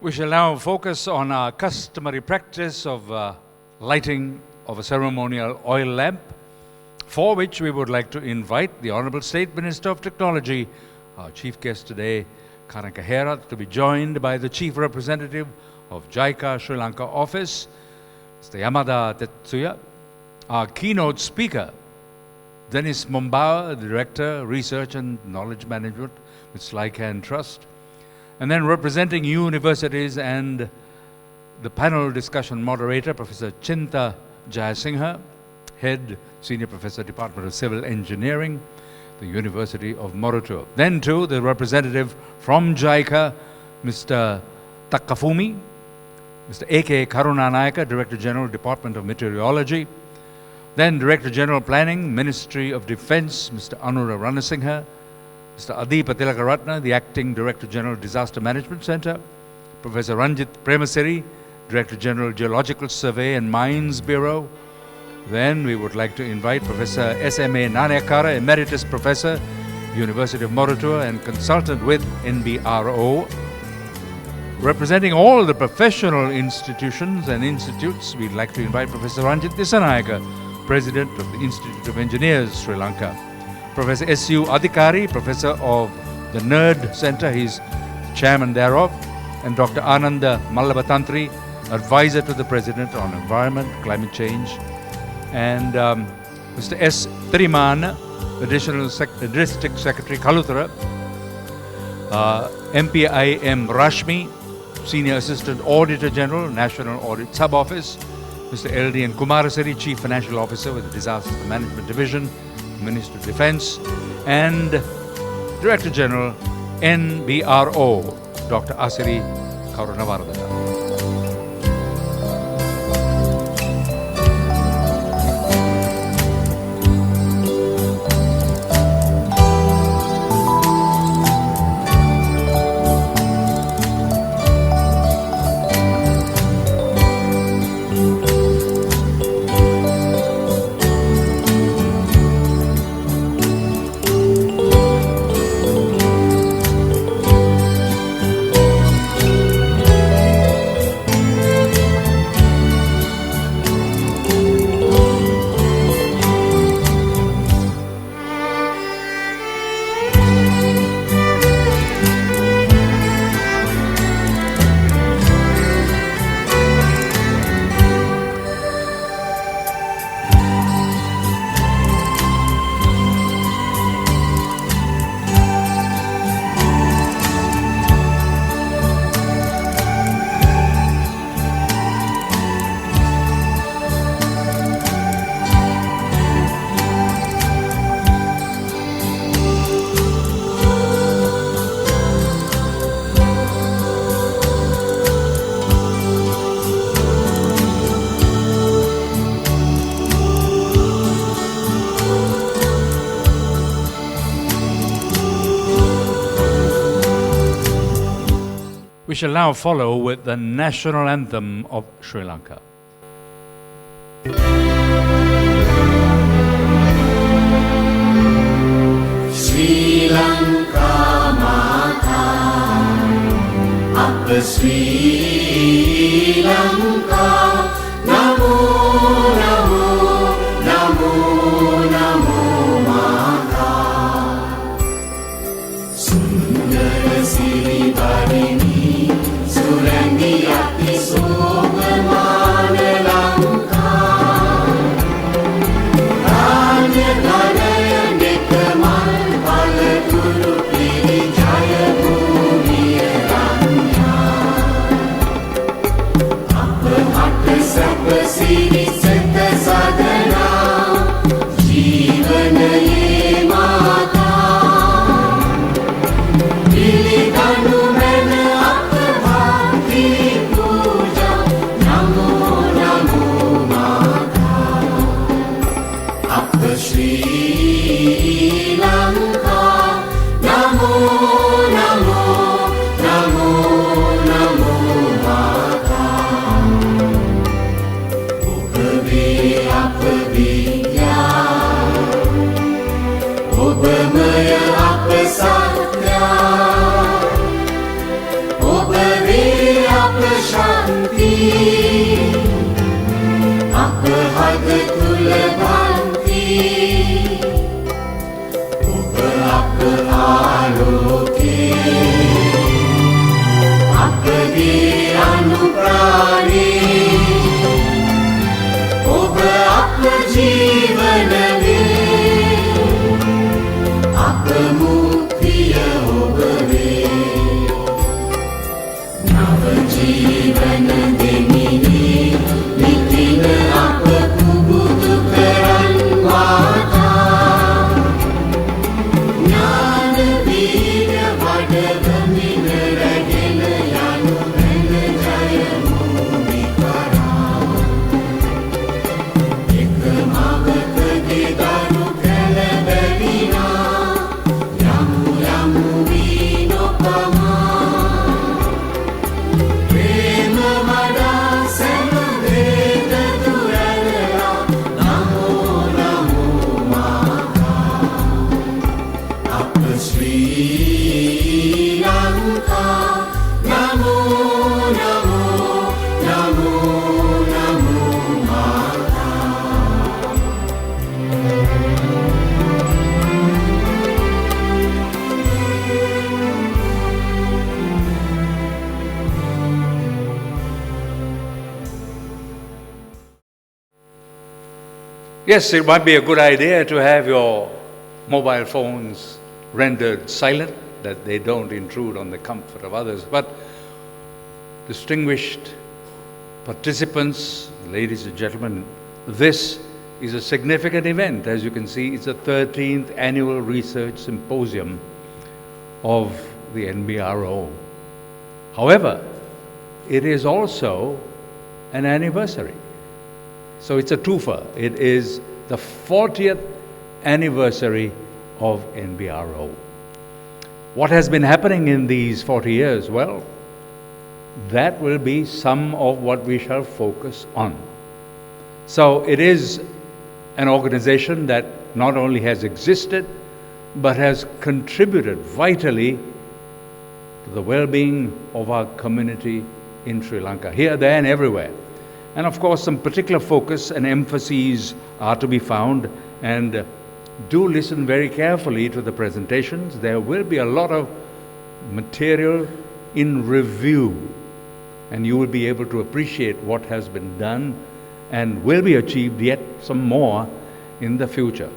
We shall now focus on our customary practice of lighting of a ceremonial oil lamp, for which we would like to invite the Honourable State Minister of Technology, our chief guest today, Karanka Herat, to be joined by the Chief Representative of JICA Sri Lanka Office, Mr. Yamada Tetsuya, our keynote speaker, Dennis Mombawa, the Director, Research and Knowledge Management with Slycan Trust, and then representing universities and the panel discussion moderator, Professor Chinta Jayasinghe, Head, Senior Professor, Department of Civil Engineering, the University of Moratuwa. Then too, the representative from JICA, Mr. Takafumi, Mr. A.K. Karunanayaka, Director General, Department of Meteorology. Then Director General Planning, Ministry of Defence, Mr. Anura Ranasinghe, Mr. Adipa Tilakaratna, the Acting Director General, Disaster Management Centre, Professor Ranjit Premaseri, Director General, Geological Survey and Mines Bureau. Then we would like to invite Professor S.M.A. Nanayakara, Emeritus Professor, University of Moratuwa and consultant with NBRO. Representing all the professional institutions and institutes, we'd like to invite Professor Ranjit Dissanayake, President of the Institute of Engineers, Sri Lanka. Professor S.U. Adhikari, Professor of the NERD Centre, he's chairman thereof, and Dr. Ananda Mallabatantri, Advisor to the President on Environment, Climate Change, and Mr. S. Triman, Additional District Secretary, Kalutara, MPI M. Rashmi, Senior Assistant Auditor General, National Audit Sub-Office, Mr. L.D.N. Kumarasiri, Chief Financial Officer with the Disaster Management Division, Minister of Defence, and Director General, NBRO, Dr. Asiri Karunavardhana. We shall now follow with the national anthem of Sri Lanka. Sri Lanka Mata, Appa Sri Lanka, Namo Namo Namo Namo Mata, Sundara Siri Barini, Surandi Ati Sogamana Lanka, Ranya Dhanaya Nekamal Palaturu Piri Jaya Bhumiya Ranya, Appa Hatta Sappa Siri Setta Sadhana, Jivana Ye Mata, Pili Danu Mena Appa Bhakti Puja, Namo Namo Mata, Appa Sri Lanka, Namo Namo Namo Namo Mata, Upavi Appa Vidya, Upamaya Appa Satya, Upavi Yes, it might be a good idea to have your mobile phones rendered silent, that they don't intrude on the comfort of others. But distinguished participants, ladies and gentlemen, this is a significant event. As you can see, it's the 13th Annual Research Symposium of the NBRO. However, it is also an anniversary. So it's a twofer. It is the 40th anniversary of NBRO. What has been happening in these 40 years? Well, that will be some of what we shall focus on. So it is an organization that not only has existed, but has contributed vitally to the well-being of our community in Sri Lanka, here, there, and everywhere. And of course, some particular focus and emphases are to be found, and do listen very carefully to the presentations. There will be a lot of material in review, and you will be able to appreciate what has been done and will be achieved, yet some more in the future.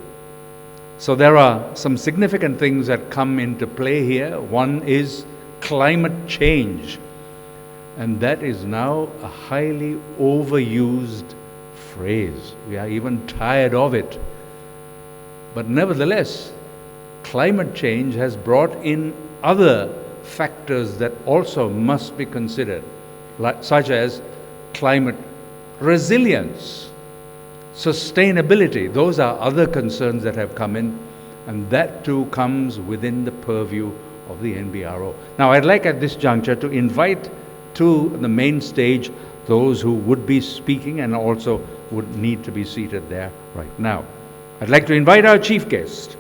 So there are some significant things that come into play here. One is climate change, and that is now a highly overused phrase. We are even tired of it. But nevertheless, climate change has brought in other factors that also must be considered, such as climate resilience, sustainability. Those are other concerns that have come in, and that too comes within the purview of the NBRO. Now, I'd like at this juncture to invite to the main stage those who would be speaking and also would need to be seated there right now. I'd like to invite our chief guest,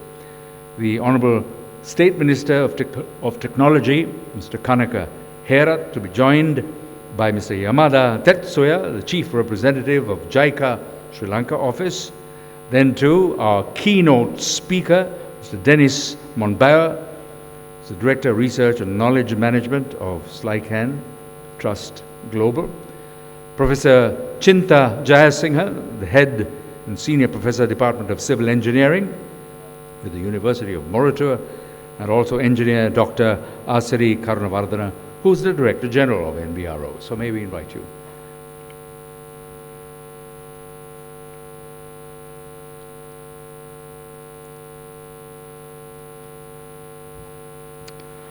the Honorable State Minister of Technology, Mr. Kanaka Herat, to be joined by Mr. Yamada Tetsuya, the Chief Representative of JICA Sri Lanka office. Then too, our keynote speaker, Mr. Dennis Monbauer, the Director of Research and Knowledge Management of Slycan Trust Global. Professor Chinta Jayasinghe, the Head and Senior Professor, Department of Civil Engineering with the University of Moratuwa, and also Engineer Dr. Asiri Karunavardhana, who's the Director General of NBRO. So may we invite you.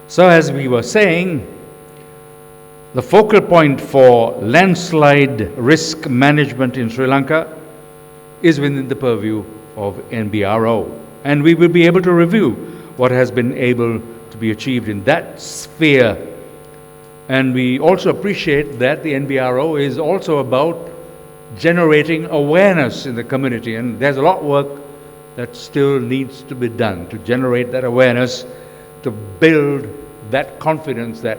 So as we were saying, the focal point for landslide risk management in Sri Lanka is within the purview of NBRO. And we will be able to review what has been able to be achieved in that sphere. And we also appreciate that the NBRO is also about generating awareness in the community. And there's a lot of work that still needs to be done to generate that awareness, to build that confidence that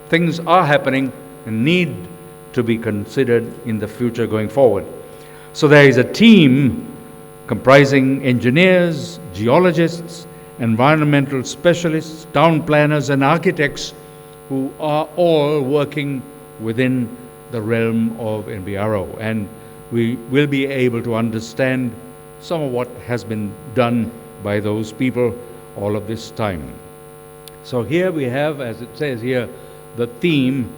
things are happening and need to be considered in the future going forward. So there is a team comprising engineers, geologists, environmental specialists, town planners, and architects who are all working within the realm of NBRO. And we will be able to understand some of what has been done by those people all of this time. So here we have, as it says here, the theme,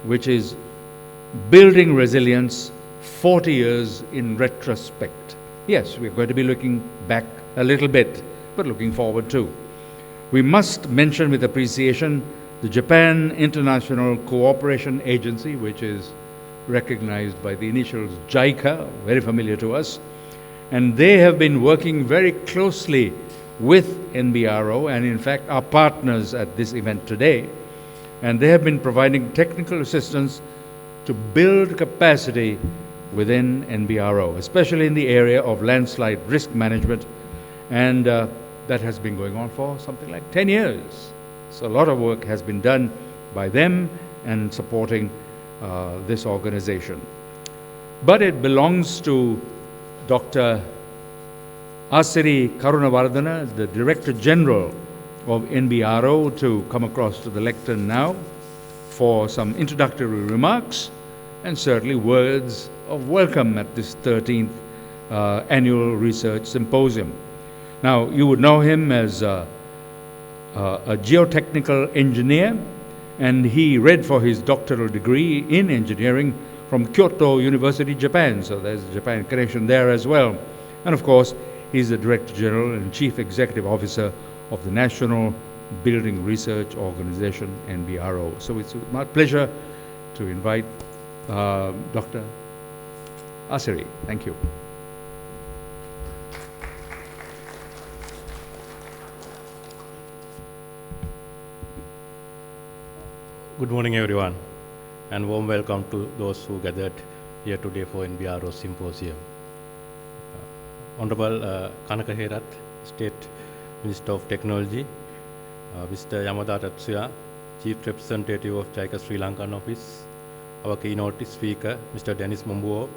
which is building resilience 40 years in retrospect. Yes, we're going to be looking back a little bit, but looking forward too. We must mention with appreciation the Japan International Cooperation Agency, which is recognized by the initials JICA, very familiar to us. And they have been working very closely with NBRO, and in fact are partners at this event today. And they have been providing technical assistance to build capacity within NBRO, especially in the area of landslide risk management. And that has been going on for something like 10 years. So a lot of work has been done by them and supporting this organization. But it belongs to Dr. Asiri Karunavardhana, the Director General of NBRO, to come across to the lectern now for some introductory remarks and certainly words of welcome at this 13th annual research symposium. Now, you would know him as a geotechnical engineer, and he read for his doctoral degree in engineering from Kyoto University, Japan. So there's a Japan connection there as well. And of course, he's the Director General and Chief Executive Officer of the National Building Research Organization, NBRO. So it's my pleasure to invite Dr. Asiri. Thank you. Good morning, everyone, and warm welcome to those who gathered here today for NBRO Symposium. Honorable Kanaka Herat, State Minister of Technology, Mr. Yamada Tatsuya, Chief Representative of JICA Sri Lankan Office, our keynote speaker, Mr. Dennis Mombuo,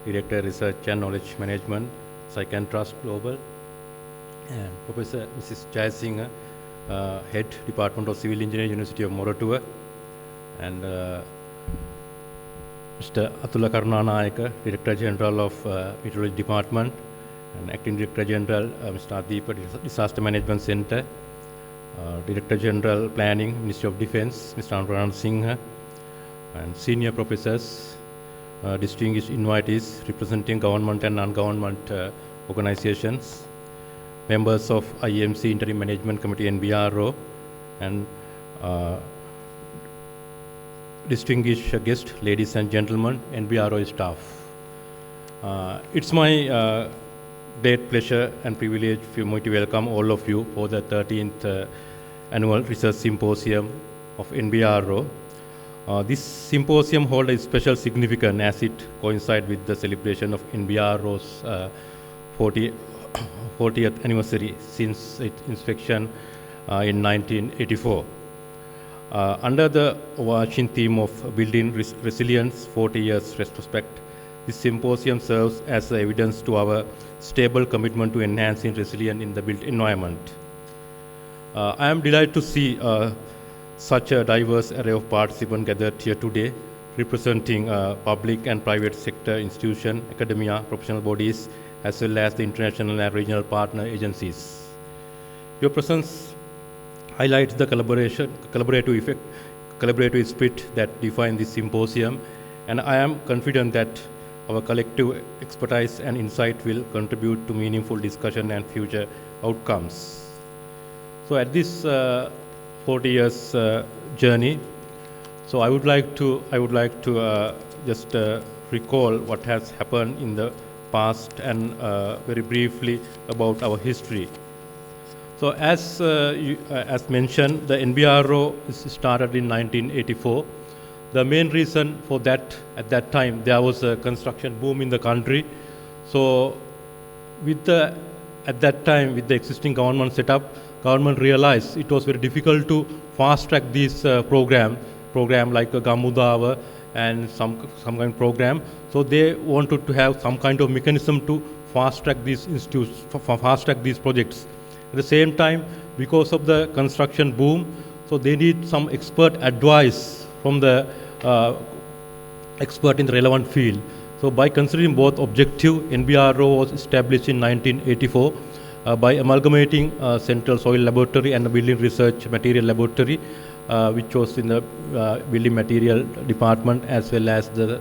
Director Research and Knowledge Management, Psycan Trust Global, and Professor Mrs. Jai Singh, Head Department of Civil Engineering, University of Moratuwa, and Mr. Atula Karunanayaka, Director General of Meteorology Department, and Acting Director General, Mr. Adipa, Disaster Management Center, Director General Planning, Ministry of Defense, Mr. Anurag Singh, and senior professors, distinguished invitees representing government and non-government organizations, members of IMC Interim Management Committee NBRO, and distinguished guests, ladies and gentlemen, NBRO staff. It's my great pleasure and privilege for me to welcome all of you for the 13th Annual Research Symposium of NBRO. This symposium holds a special significance as it coincides with the celebration of NBRO's 40th anniversary since its inspection in 1984. Under the overarching theme of building resilience, 40 years retrospect, this symposium serves as evidence to our stable commitment to enhancing resilience in the built environment. I am delighted to see such a diverse array of participants gathered here today, representing public and private sector institutions, academia, professional bodies, as well as the international and regional partner agencies. Your presence highlights the collaborative spirit that defines this symposium, and I am confident that our collective expertise and insight will contribute to meaningful discussion and future outcomes. So at this 40 years journey, so I would like to just recall what has happened in the past and very briefly about our history. So as mentioned, the NBRO started in 1984. The main reason for that, at that time, there was a construction boom in the country. So at that time, with the existing government setup, government realized it was very difficult to fast track this program like a Gamudawa and some kind of program. So they wanted to have some kind of mechanism to fast track these institutes, fast track these projects. At the same time, because of the construction boom, so they need some expert advice from the expert in the relevant field. So by considering both objective, NBRO was established in 1984 by amalgamating Central Soil Laboratory and the Building Research Material Laboratory, which was in the Building Material Department as well as the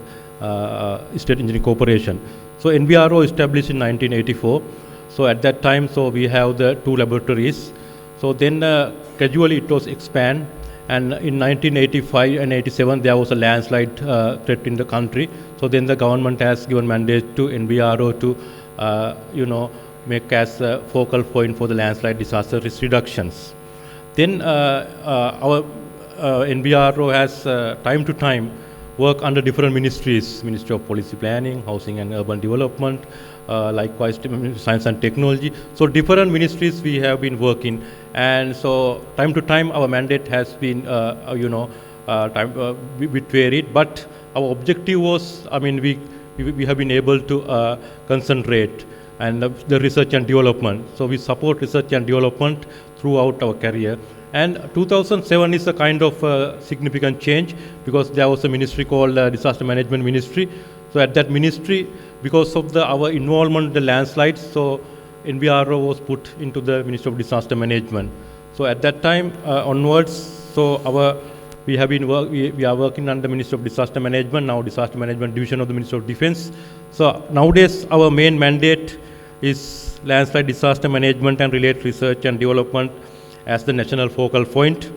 State Engineering Corporation. So NBRO established in 1984. So at that time, so we have the two laboratories. So then gradually it was expanded, and in 1985 and 87 there was a landslide threat in the country. So then the government has given mandate to NBRO to make as a focal point for the landslide disaster risk reductions. Then our NBRO has time to time work under different ministries, Ministry of Policy Planning, Housing and Urban Development, likewise Science and Technology. So different ministries we have been working, and so time to time our mandate has been bit varied, but our objective was, we have been able to concentrate and the research and development. So we support research and development throughout our career. And 2007 is a kind of significant change, because there was a ministry called Disaster Management Ministry. So at that ministry, because of our involvement in the landslides, so NBRO was put into the Ministry of Disaster Management. So at that time onwards, so we are working under Ministry of Disaster Management, now Disaster Management Division of the Ministry of Defense. So nowadays our main mandate is landslide disaster management and related research and development as the national focal point,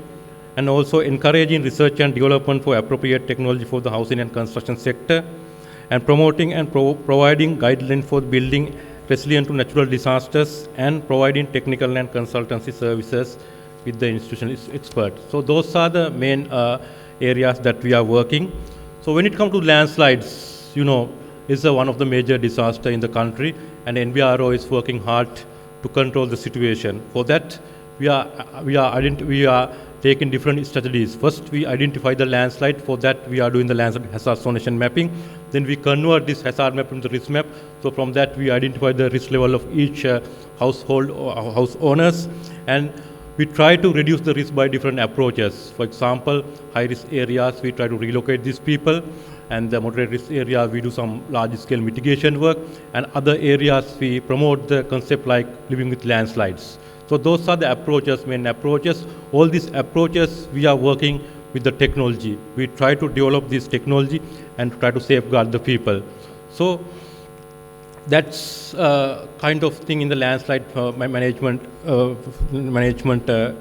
and also encouraging research and development for appropriate technology for the housing and construction sector, and promoting and providing guidelines for building resilient to natural disasters, and providing technical and consultancy services with the institutional experts. So those are the main areas that we are working. So when it comes to landslides, is one of the major disasters in the country, and NBRO is working hard to control the situation. For that, we are taking different strategies. First, we identify the landslide. For that, we are doing the landslide hazard zonation mapping. Then we convert this hazard map into risk map. So from that, we identify the risk level of each household or house owners, and we try to reduce the risk by different approaches. For example, high-risk areas, we try to relocate these people, and the moderate risk area, we do some large-scale mitigation work, and other areas, we promote the concept like living with landslides. So those are the approaches, main approaches. All these approaches, we are working with the technology. We try to develop this technology and try to safeguard the people. So that's kind of thing in the landslide management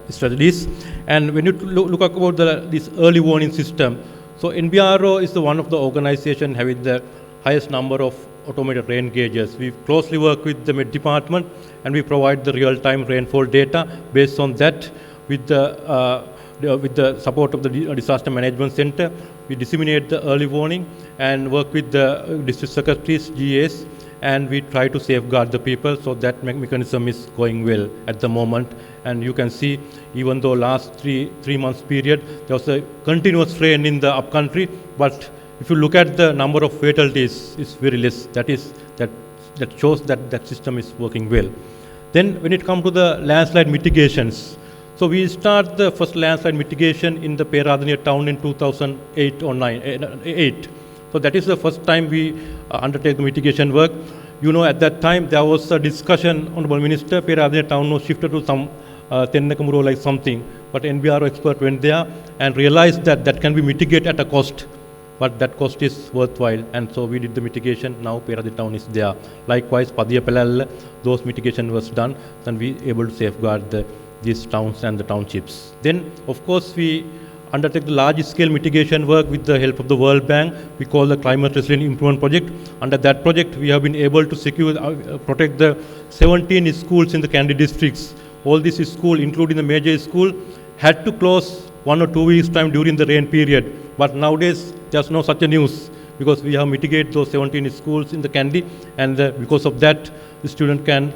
strategies. And when you look about this early warning system, so NBRO is one of the organizations having the highest number of automated rain gauges. We closely work with the Met Department, and we provide the real-time rainfall data. Based on that, with the support of the Disaster Management Center, we disseminate the early warning and work with the district secretaries, GAs, and we try to safeguard the people. So that mechanism is going well at the moment. And you can see, even though last three months period, there was a continuous rain in the upcountry, but if you look at the number of fatalities, it's very less. That shows that that system is working well. Then when it comes to the landslide mitigations, so we start the first landslide mitigation in the Peradeniya town in 2008 or 8. So that is the first time we undertake the mitigation work. At that time there was a discussion, Honorable Minister, Peradeniya town was shifted to some 13th NBRO like something, but NBRO expert went there and realized that that can be mitigated at a cost, but that cost is worthwhile, and so we did the mitigation. Now Peradeniya town is there. Likewise, Padiyapalal, those mitigation was done, and we able to safeguard these towns and the townships. Then, of course, we undertake the large-scale mitigation work with the help of the World Bank. We call the Climate Resilient Improvement Project. Under that project, we have been able to secure, protect the 17 schools in the Kandy districts. All these schools, including the major school, had to close 1 or 2 weeks' time during the rain period. But nowadays, there's no such a news, because we have mitigated those 17 schools in the Kandy, and because of that, the student can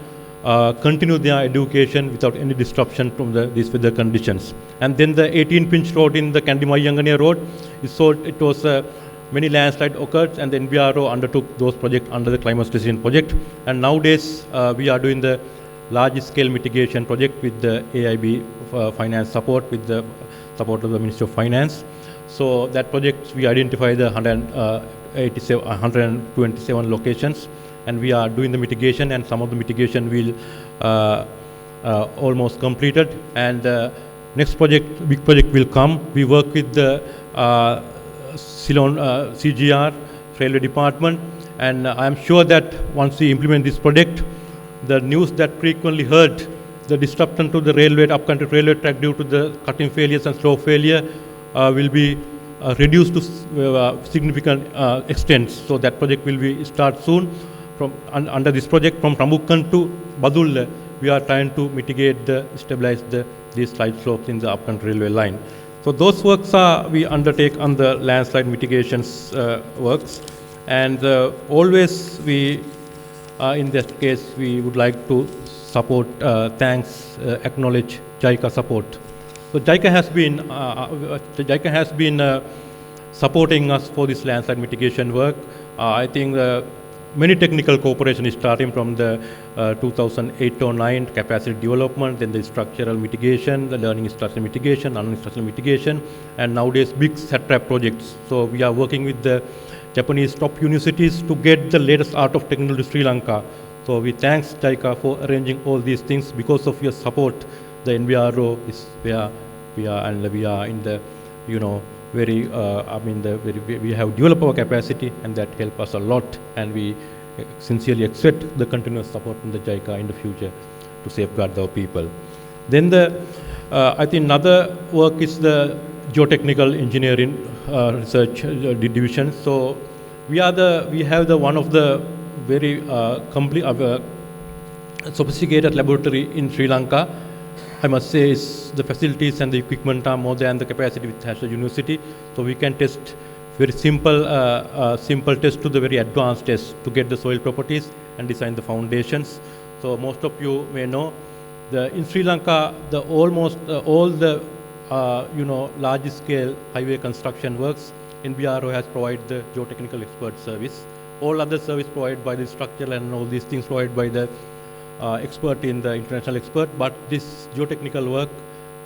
continue their education without any disruption from these weather conditions. And then the 18-pinch road in the Kandy-Mayangane road, it was many landslides occurred, and the NBRO undertook those projects under the Climate Resilient project. And nowadays, we are doing the large-scale mitigation project with the AIB finance support, with the support of the Ministry of Finance. So that project, we identify the 127 locations, and we are doing the mitigation, and some of the mitigation will almost completed. And next project, big project will come. We work with the Ceylon CGR, Railway Department, and I am sure that once we implement this project, the news that frequently heard, the disruption to the railway, upcountry railway track due to the cutting failures and slope failure will be reduced to significant extent. So that project will be start soon. Under this project, from Rambukan to Badul, we are trying to mitigate stabilize these slide slopes in the upcountry railway line. So those works we undertake on the landslide mitigations works, and always we, in that case, we would like to support, acknowledge JICA support. So JICA has been supporting us for this landslide mitigation work. I think many technical cooperation is starting from the 2008 or 9 capacity development, then the structural mitigation, the learning structural mitigation, non-structural mitigation, and nowadays big SATRAP projects. So we are working with the Japanese top universities to get the latest art of technology to Sri Lanka. So we thanks JICA for arranging all these things. Because of your support, the NBRO is where we are, and we are in the, very, we have developed our capacity, and that helps us a lot, and we sincerely expect the continuous support from the JICA in the future to safeguard our people. Then I think another work is the geotechnical engineering research division. So we have one of the very complete sophisticated laboratory in Sri Lanka. I must say the facilities and the equipment are more than the capacity with National University. So we can test very simple test to the very advanced test to get the soil properties and design the foundations. So most of you may know, in Sri Lanka, almost all the large scale highway construction works, NBRO has provided the geotechnical expert service. All other service provided by the structural and all these things provided by the expert in the international expert, but this geotechnical work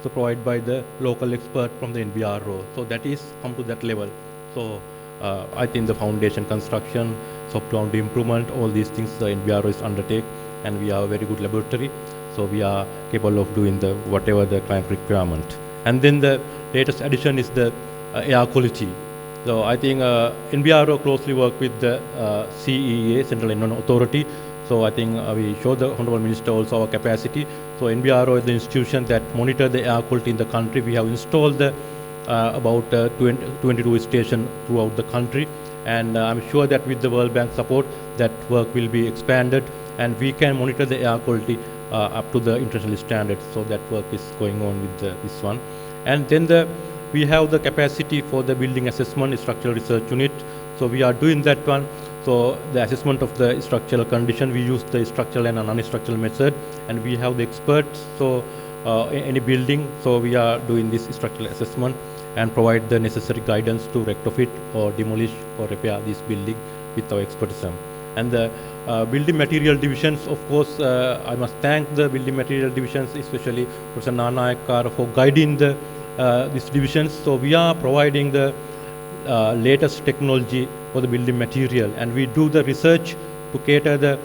is provided by the local expert from the NBRO. So that is come to that level. So I think the foundation construction, soft-ground improvement, all these things the NBRO is undertake, and we have a very good laboratory. So we are capable of doing whatever the client requirement. And then the latest addition is the air quality. So I think NBRO closely work with the CEA, Central Environment Authority. So I think we show the Honorable Minister also our capacity. So NBRO is the institution that monitor the air quality in the country. We have installed about 22 stations throughout the country. And I'm sure that with the World Bank support, that work will be expanded, and we can monitor the air quality up to the international standards. So that work is going on with this one. And then we have the capacity for the building assessment structural research unit. So we are doing that one. So the assessment of the structural condition, we use the structural and non-structural method, and we have the experts. So any building, so we are doing this structural assessment and provide the necessary guidance to retrofit or demolish or repair this building with our expertism. And the building material divisions, of course, I must thank the building material divisions, especially Professor Nanayakar, for guiding these divisions. So we are providing the latest technology for the building material, and we do the research to cater the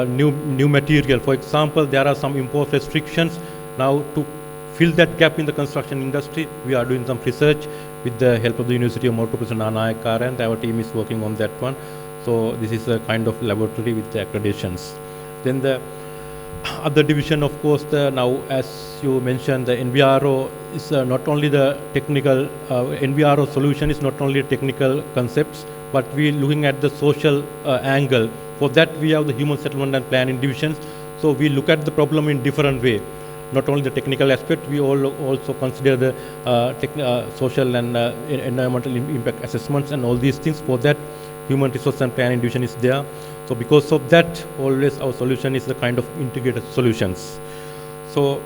new material. For example, there are some import restrictions. Now to fill that gap in the construction industry, we are doing some research with the help of the University of Morocco, Professor Nanayakar, and our team is working on that one. So this is a kind of laboratory with the accreditations. Then the other division, of course, now as you mentioned, the NBRO is not only the technical, NBRO solution is not only technical concepts, but we looking at the social angle. For that, we have the human settlement and planning divisions. So we look at the problem in different way. Not only the technical aspect, we also consider the social and environmental impact assessments and all these things. For that, human resource and planning division is there. So because of that, always our solution is the kind of integrated solutions. So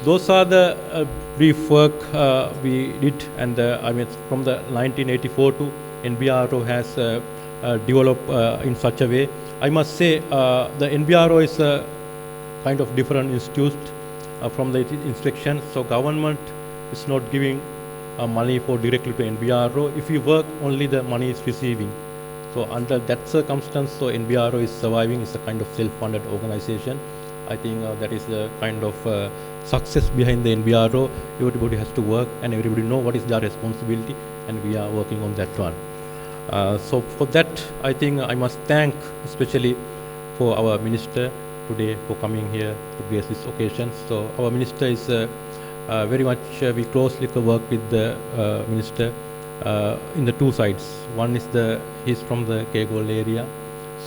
those are the brief work we did, and I mean from the 1984 to NBRO has developed in such a way. I must say the NBRO is a kind of different institute from the inspection. So government is not giving money for directly to NBRO. If you work, only the money is receiving. So under that circumstance, so NBRO is surviving. It's a kind of self-funded organization. I think that is the kind of success behind the NBRO. Everybody has to work, and everybody know what is their responsibility, and we are working on that one. So for that, I think I must thank especially for our minister today for coming here to grace this occasion. So our minister is very much, we closely work with the minister in the two sides. One is he's from the Kegol area,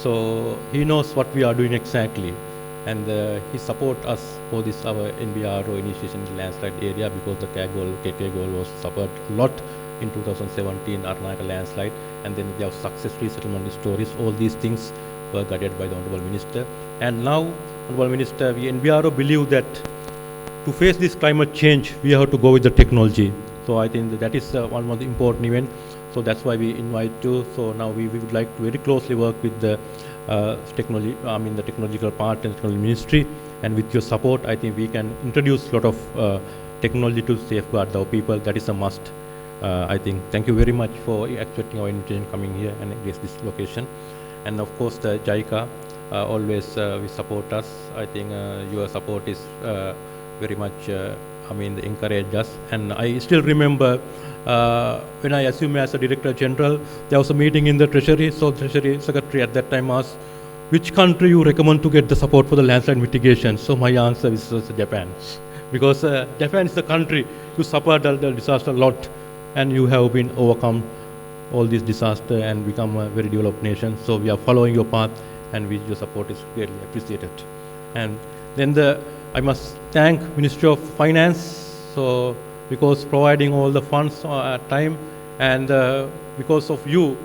so he knows what we are doing exactly, and he support us for this our NBRO initiation in the landslide area, because the Kegol was suffered a lot in 2017 Arnaka landslide, and then we have success resettlement stories. All these things were guided by the Honorable Minister, and now Honorable Minister, we NBRO believe that to face this climate change, we have to go with the technology. So I think that is one of the important event. So that's why we invite you. So now we would like to very closely work with the technology, the technological part and technology ministry, and with your support, I think we can introduce a lot of technology to safeguard our people. That is a must. I think thank you very much for accepting our invitation, coming here and grace this location. And of course, the JICA always will support us. I think your support is very much, encourage us. And I still remember when I assumed as a Director General, there was a meeting in the Treasury. So the Treasury Secretary at that time asked, which country you recommend to get the support for the landslide mitigation? So my answer was Japan. Because Japan is the country who suffered the disaster a lot, and you have been overcome all this disaster and become a very developed nation. So we are following your path, and your support is really appreciated. And then I must thank Ministry of Finance, so because providing all the funds at time, and because of you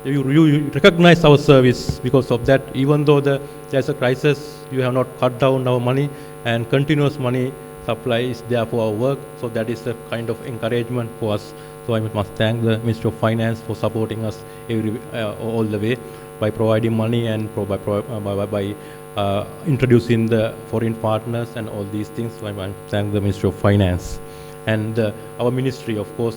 recognize our service. Because of that, even though there's a crisis, you have not cut down our money, and continuous money supply is there for our work. So that is a kind of encouragement for us. So I must thank the Ministry of Finance for supporting us all the way by providing money and by introducing the foreign partners and all these things. So I want to thank the Ministry of Finance. And our ministry, of course,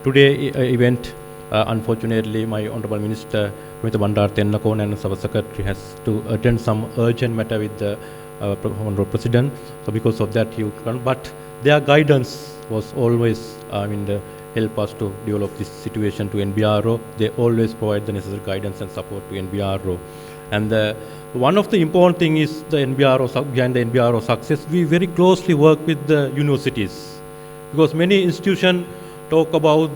today event, unfortunately, my Honorable Minister, Mr. Bandar Tennakon, and our Secretary has to attend some urgent matter with the Honorable President. So because of that, he can't. But their guidance was always, help us to develop this situation to NBRO. They always provide the necessary guidance and support to NBRO. And one of the important thing is the NBRO, behind the NBRO success, we very closely work with the universities. Because many institutions talk about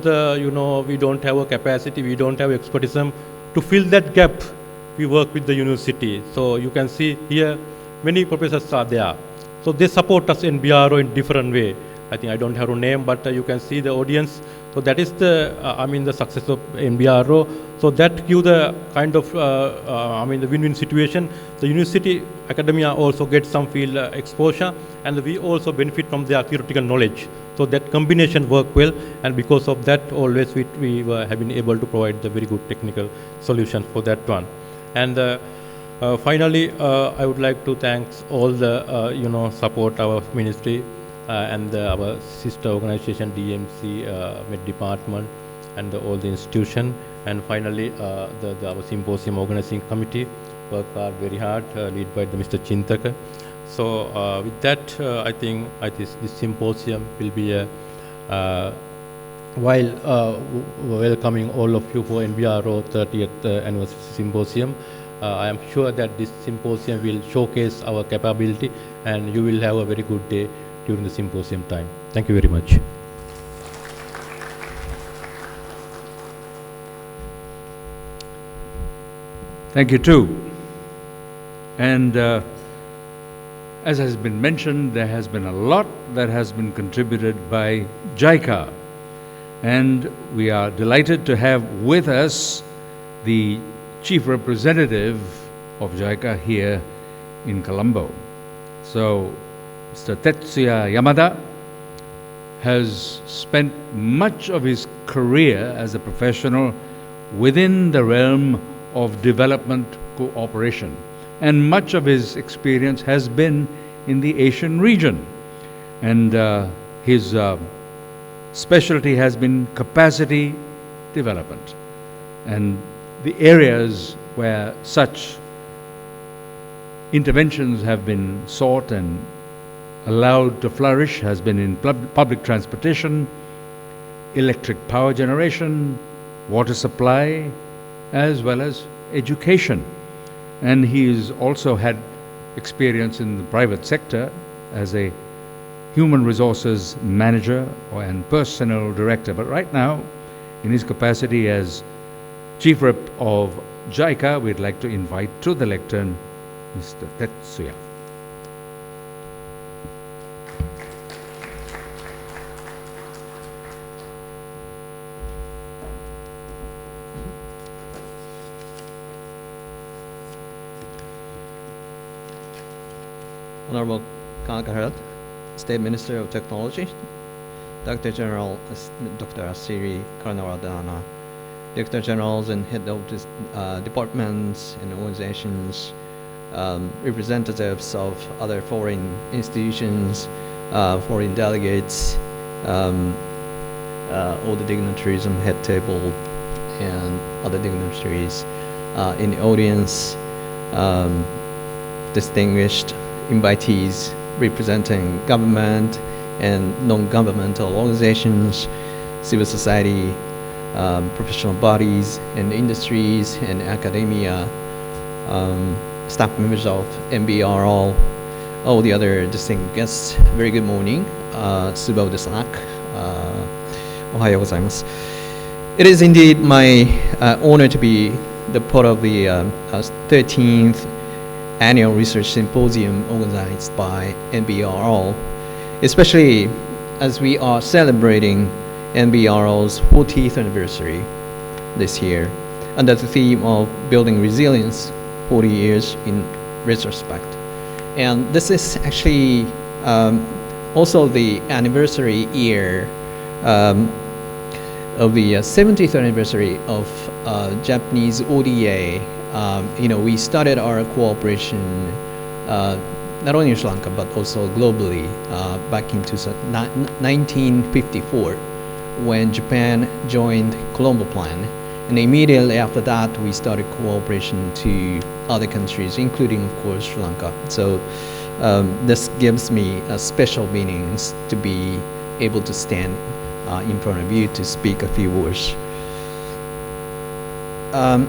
we don't have a capacity, we don't have expertise. To fill that gap, we work with the university. So you can see here, many professors are there. So they support us in NBRO in different way. I think I don't have a name, but you can see the audience. So that is the success of NBRO. So that gives the kind of, the win-win situation. The university academia also gets some field exposure, and we also benefit from their theoretical knowledge. So that combination work well, and because of that, always we have been able to provide the very good technical solution for that one. And finally, I would like to thank all the support our ministry and our sister organization DMC, Med Department, and all the institution. And finally, our Symposium organizing committee worked very hard, led by Mr. Chintaka. So with that, I think this Symposium will be while welcoming all of you for NBRO 30th Anniversary Symposium. I am sure that this Symposium will showcase our capability, and you will have a very good day during the Symposium time. Thank you very much. Thank you too. And as has been mentioned, there has been a lot that has been contributed by JICA. And we are delighted to have with us the Chief Representative of JICA here in Colombo. So, Mr. Tetsuya Yamada has spent much of his career as a professional within the realm of development cooperation, and much of his experience has been in the Asian region. And his specialty has been capacity development. And the areas where such interventions have been sought and allowed to flourish has been in public transportation, electric power generation, water supply, as well as education. And he has also had experience in the private sector as a human resources manager and personnel director. But right now, in his capacity as Chief Rep of JICA, we'd like to invite to the lectern Mr. Tetsuya. Honorable Kanakarat, State Minister of Technology, Director General Dr. Asiri Karnawadana, Director Generals and Head of departments and organizations, representatives of other foreign institutions, foreign delegates, all the dignitaries on head table and other dignitaries in the audience, distinguished invitees representing government and non-governmental organizations, civil society, professional bodies and industries and academia, staff members of NBRO, all the other distinguished guests. Very good morning. Subao desu. Ohayo gozaimasu. It is indeed my honor to be the part of the 13th Annual Research Symposium organized by NBRO, especially as we are celebrating NBRO's 40th anniversary this year under the theme of Building Resilience, 40 years in retrospect. And this is actually also the anniversary year of the 70th anniversary of Japanese ODA. We started our cooperation not only in Sri Lanka but also globally back in 1954 when Japan joined Colombo Plan. And immediately after that, we started cooperation to other countries, including, of course, Sri Lanka. So this gives me a special meanings to be able to stand in front of you to speak a few words. I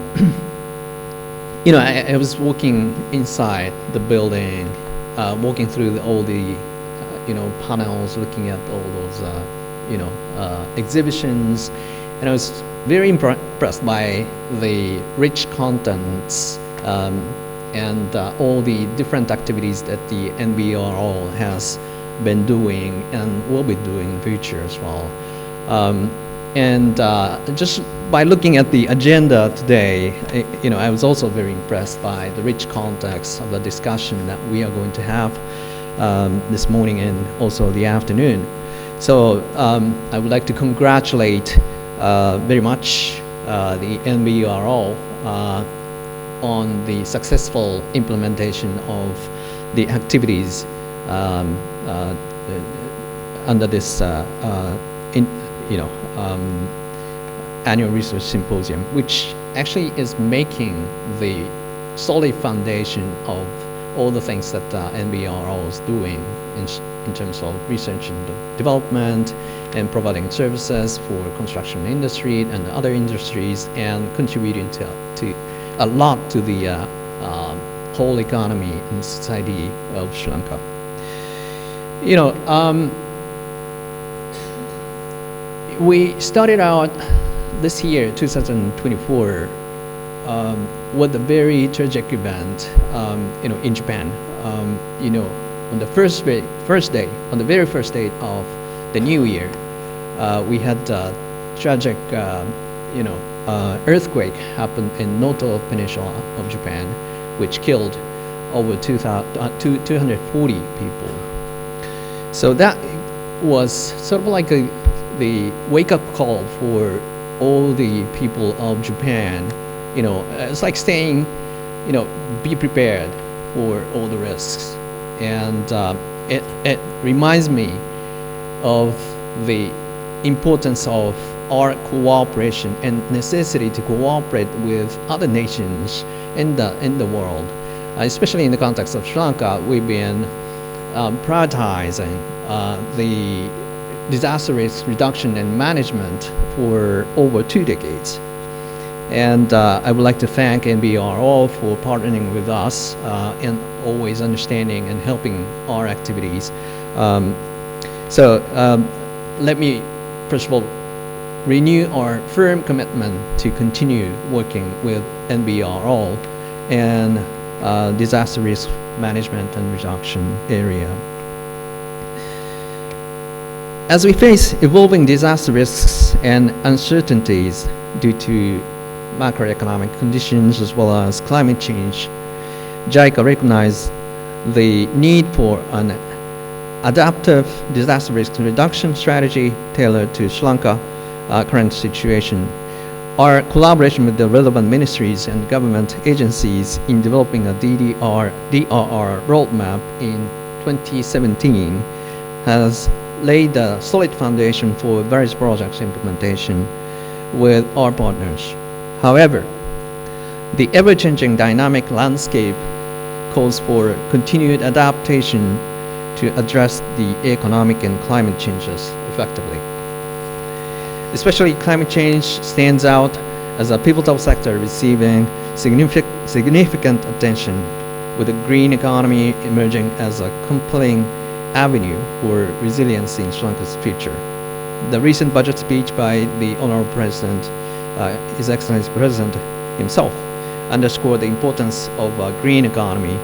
was walking inside the building, walking through all the, panels, looking at all those, exhibitions, and I was very impressed by the rich contents and all the different activities that the NBRO has been doing and will be doing in the future as well. Just by looking at the agenda today, I was also very impressed by the rich context of the discussion that we are going to have this morning and also the afternoon. So I would like to congratulate very much the NBRO on the successful implementation of the activities under this annual research symposium, which actually is making the solid foundation of all the things that NBRO is doing in terms of research and development and providing services for construction industry and other industries and contributing to a lot to the whole economy and society of Sri Lanka. We started out this year, 2024, with a very tragic event, in Japan. On the very first day of the new year, we had a tragic, earthquake happened in Noto Peninsula of Japan, which killed over 240 people. So that was sort of like the wake-up call for all the people of Japan. It's like saying, be prepared for all the risks. And it reminds me of the importance of our cooperation and necessity to cooperate with other nations in the world. Especially in the context of Sri Lanka, we've been prioritizing the disaster risk reduction and management for over 2 decades. And I would like to thank NBRO for partnering with us and always understanding and helping our activities. Let me, first of all, renew our firm commitment to continue working with NBRO and disaster risk management and reduction area. As we face evolving disaster risks and uncertainties due to macroeconomic conditions as well as climate change, JICA recognized the need for an adaptive disaster risk reduction strategy tailored to Sri Lanka current situation. Our collaboration with the relevant ministries and government agencies in developing a DRR roadmap in 2017 has laid a solid foundation for various projects implementation with our partners. However, the ever-changing dynamic landscape calls for continued adaptation to address the economic and climate changes effectively. Especially climate change stands out as a pivotal sector receiving significant attention, with the green economy emerging as a compelling avenue for resilience in Sri Lanka's future. The recent budget speech by the Honorable President, His Excellency President himself, underscored the importance of a green economy,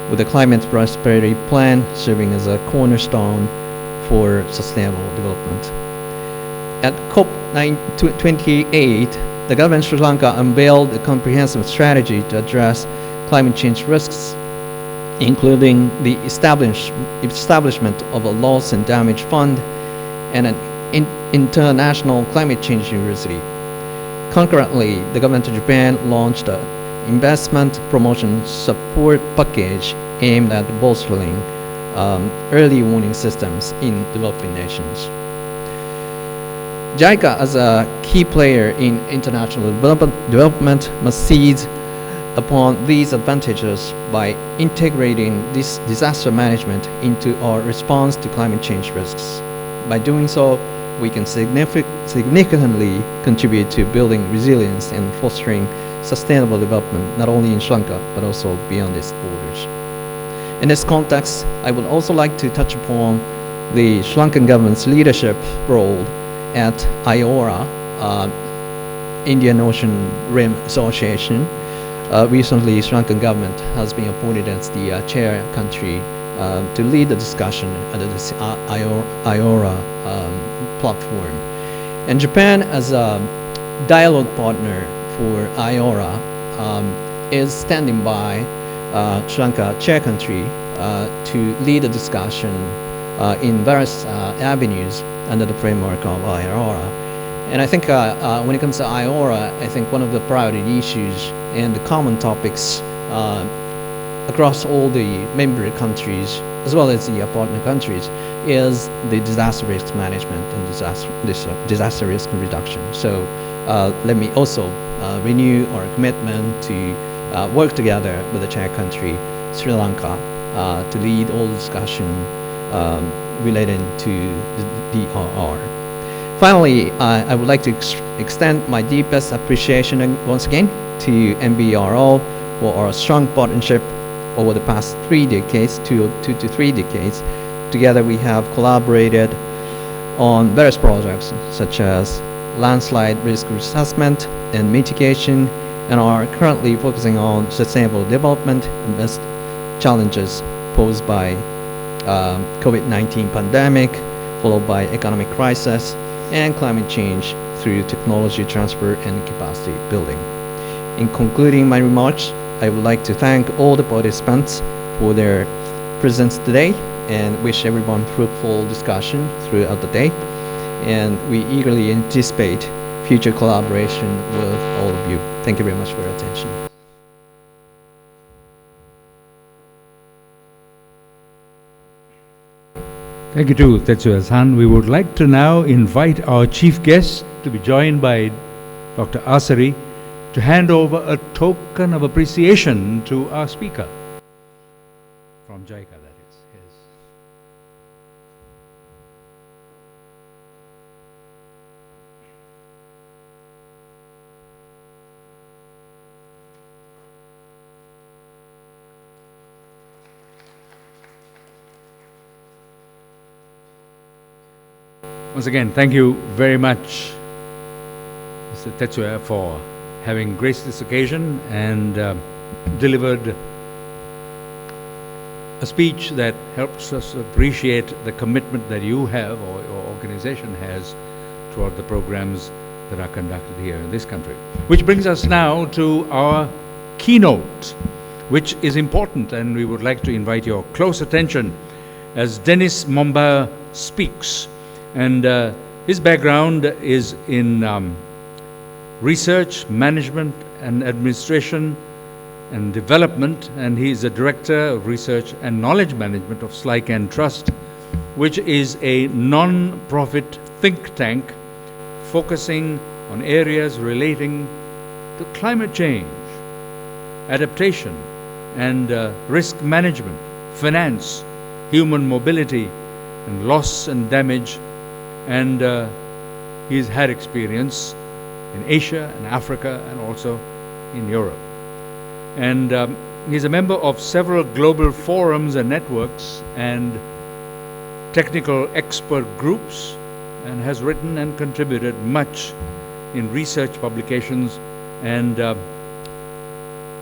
with the Climate Prosperity Plan serving as a cornerstone for sustainable development. At COP28, the government of Sri Lanka unveiled a comprehensive strategy to address climate change risks, including the establishment of a loss and damage fund and an international climate change university. Concurrently, the government of Japan launched an investment promotion support package aimed at bolstering early warning systems in developing nations. JICA, as a key player in international development, must seize upon these advantages by integrating this disaster management into our response to climate change risks. By doing so, we can significantly contribute to building resilience and fostering sustainable development, not only in Sri Lanka, but also beyond its borders. In this context, I would also like to touch upon the Sri Lankan government's leadership role at IORA, Indian Ocean Rim Association. Recently, Sri Lankan government has been appointed as the chair country to lead the discussion under this IORA platform. And Japan, as a dialogue partner for IORA, is standing by Sri Lanka chair country to lead the discussion in various avenues under the framework of IORA. And I think when it comes to IORA, I think one of the priority issues and the common topics across all the member countries, as well as the partner countries, is the disaster risk management and disaster risk reduction. So let me also renew our commitment to work together with the chair country, Sri Lanka, to lead all discussion related to the DRR. Finally, I would like to extend my deepest appreciation once again to NBRO for our strong partnership over the past 3 decades, 2 to 3 decades. Together we have collaborated on various projects such as landslide risk assessment and mitigation, and are currently focusing on sustainable development amidst challenges posed by COVID-19 pandemic, followed by economic crisis and climate change through technology transfer and capacity building. In concluding my remarks, I would like to thank all the participants for their presence today and wish everyone fruitful discussion throughout the day. And we eagerly anticipate future collaboration with all of you. Thank you very much for your attention. Thank you to Tetsuya-san. We would like to now invite our chief guest to be joined by Dr. Asari to hand over a token of appreciation to our speaker from JICA, that is. Yes. Once again, thank you very much, Mr. Tetsuya, for having graced this occasion and delivered a speech that helps us appreciate the commitment that you have or your organization has toward the programs that are conducted here in this country. Which brings us now to our keynote, which is important, and we would like to invite your close attention as Dennis Momba speaks. And his background is in research, management, and administration and development, and he is the Director of Research and Knowledge Management of SLICAN Trust, which is a non-profit think tank focusing on areas relating to climate change, adaptation and risk management, finance, human mobility and loss and damage, and he's had experience in Asia and Africa and also in Europe. And he's a member of several global forums and networks and technical expert groups, and has written and contributed much in research publications and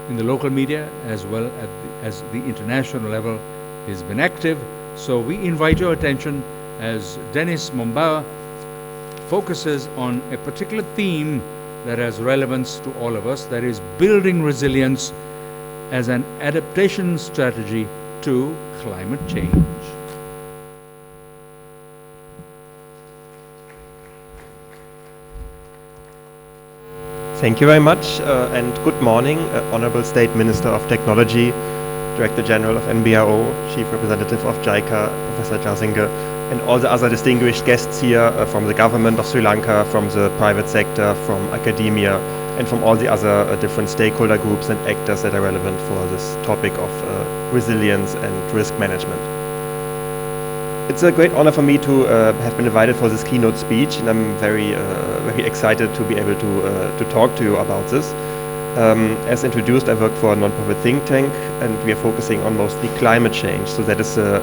in the local media as well as the international level. He's been active. So we invite your attention as Dennis Mombawa focuses on a particular theme that has relevance to all of us, that is building resilience as an adaptation strategy to climate change. Thank you very much, and good morning, Honorable State Minister of Technology, Director General of NBRO, Chief Representative of JICA, Professor Jasinga, and all the other distinguished guests here from the government of Sri Lanka, from the private sector, from academia, and from all the other different stakeholder groups and actors that are relevant for this topic of resilience and risk management. It's a great honor for me to have been invited for this keynote speech, and I'm very excited to be able to talk to you about this. As introduced, I work for a non-profit think tank, and we are focusing on mostly climate change. So that is the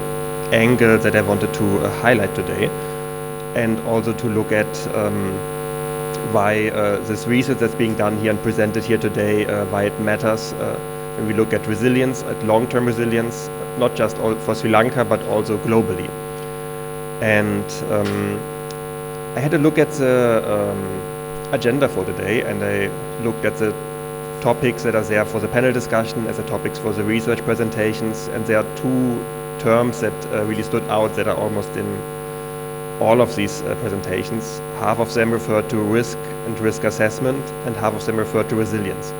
angle that I wanted to highlight today, and also to look at why this research that's being done here and presented here today, why it matters when we look at resilience, at long-term resilience, not just for Sri Lanka, but also globally. And I had a look at the agenda for today, and I looked at the topics that are there for the panel discussion as the topics for the research presentations, and there are two terms that really stood out that are almost in all of these presentations. Half of them refer to risk and risk assessment, and half of them refer to resilience.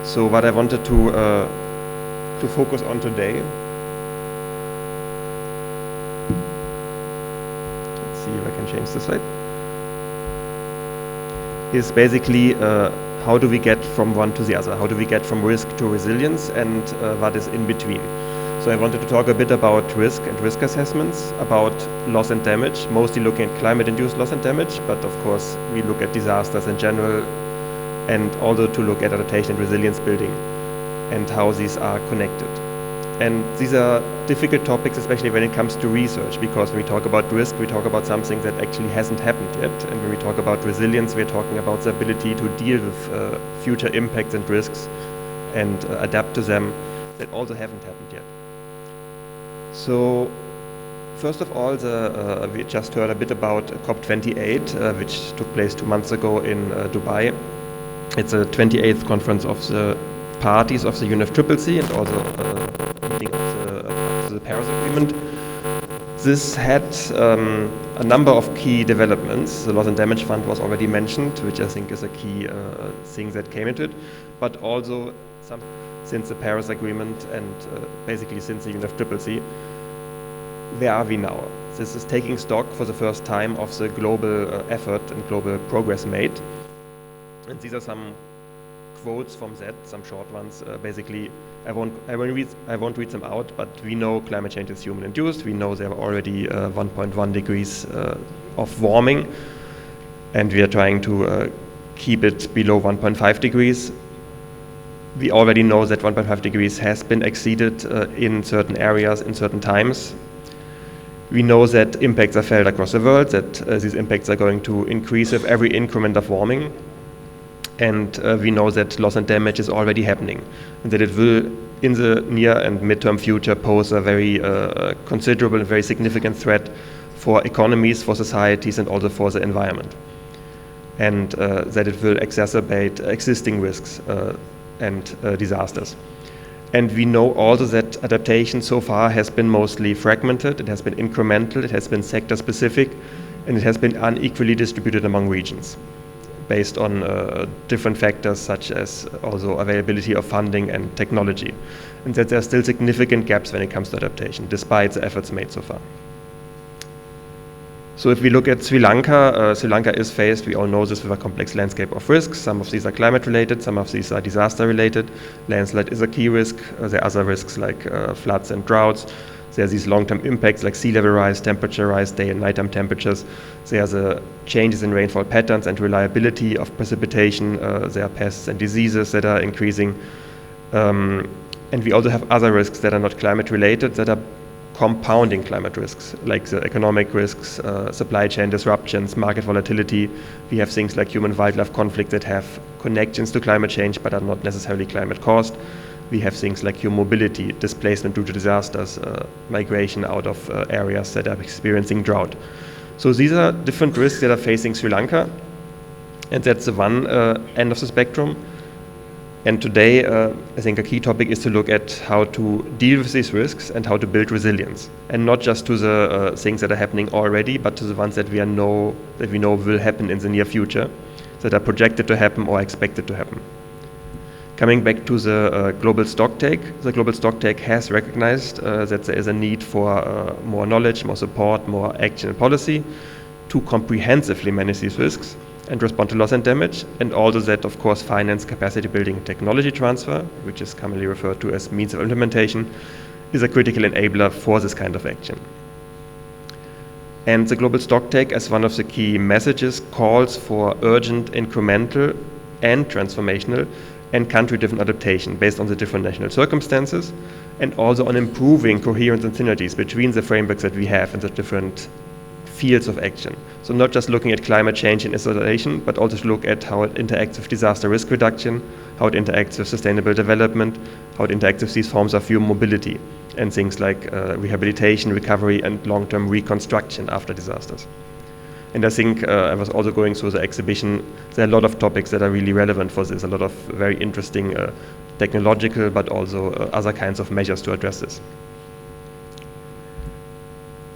So what I wanted to focus on today, let's see if I can change the slide, is basically how do we get from one to the other? How do we get from risk to resilience, and what is in between? So I wanted to talk a bit about risk and risk assessments, about loss and damage, mostly looking at climate-induced loss and damage, but of course we look at disasters in general, and also to look at adaptation and resilience building and how these are connected. And these are difficult topics, especially when it comes to research, because when we talk about risk, we talk about something that actually hasn't happened yet. And when we talk about resilience, we're talking about the ability to deal with future impacts and risks and adapt to them that also haven't happened yet. So first of all, we just heard a bit about COP28, which took place 2 months ago in Dubai. It's a 28th conference of the parties of the UNFCCC and also meeting of the Paris Agreement. This had a number of key developments. The Loss and Damage Fund was already mentioned, which I think is a key thing that came into it, but also since the Paris Agreement and basically since the UNFCCC, where are we now? This is taking stock for the first time of the global effort and global progress made. And these are some quotes from that, some short ones. Basically, I won't read them out, but we know climate change is human-induced. We know there are already 1.1 degrees of warming, and we are trying to keep it below 1.5 degrees. We already know that 1.5 degrees has been exceeded in certain areas, in certain times. We know that impacts are felt across the world, that these impacts are going to increase with every increment of warming. And we know that loss and damage is already happening, and that it will, in the near and midterm future, pose a very considerable and very significant threat for economies, for societies, and also for the environment. And that it will exacerbate existing risks and disasters. And we know also that adaptation so far has been mostly fragmented, it has been incremental, it has been sector-specific, and it has been unequally distributed among regions, based on different factors such as also availability of funding and technology, and that there are still significant gaps when it comes to adaptation, despite the efforts made so far. So if we look at Sri Lanka, Sri Lanka is faced, we all know this, with a complex landscape of risks. Some of these are climate related, some of these are disaster related. Landslide is a key risk. There are other risks like floods and droughts. There are these long-term impacts like sea level rise, temperature rise, day and nighttime temperatures. There are the changes in rainfall patterns and reliability of precipitation. There are pests and diseases that are increasing. And we also have other risks that are not climate related, that are compounding climate risks, like the economic risks, supply chain disruptions, market volatility. We have things like human-wildlife conflict that have connections to climate change but are not necessarily climate caused. We have things like human mobility, displacement due to disasters, migration out of areas that are experiencing drought. So these are different risks that are facing Sri Lanka, and that's the one end of the spectrum. And today, I think a key topic is to look at how to deal with these risks and how to build resilience, and not just to the things that are happening already, but to the ones that we know will happen in the near future, that are projected to happen or expected to happen. Coming back to the global stocktake, the global stocktake has recognized that there is a need for more knowledge, more support, more action and policy to comprehensively manage these risks and respond to loss and damage, and also that, of course, finance capacity building and technology transfer, which is commonly referred to as means of implementation, is a critical enabler for this kind of action. And the global stocktake, as one of the key messages, calls for urgent, incremental, and transformational and country-driven adaptation based on the different national circumstances, and also on improving coherence and synergies between the frameworks that we have and the different fields of action. So not just looking at climate change in isolation, but also to look at how it interacts with disaster risk reduction, how it interacts with sustainable development, how it interacts with these forms of human mobility, and things like rehabilitation, recovery, and long-term reconstruction after disasters. And I think I was also going through the exhibition, there are a lot of topics that are really relevant for this, a lot of very interesting technological, but also other kinds of measures to address this.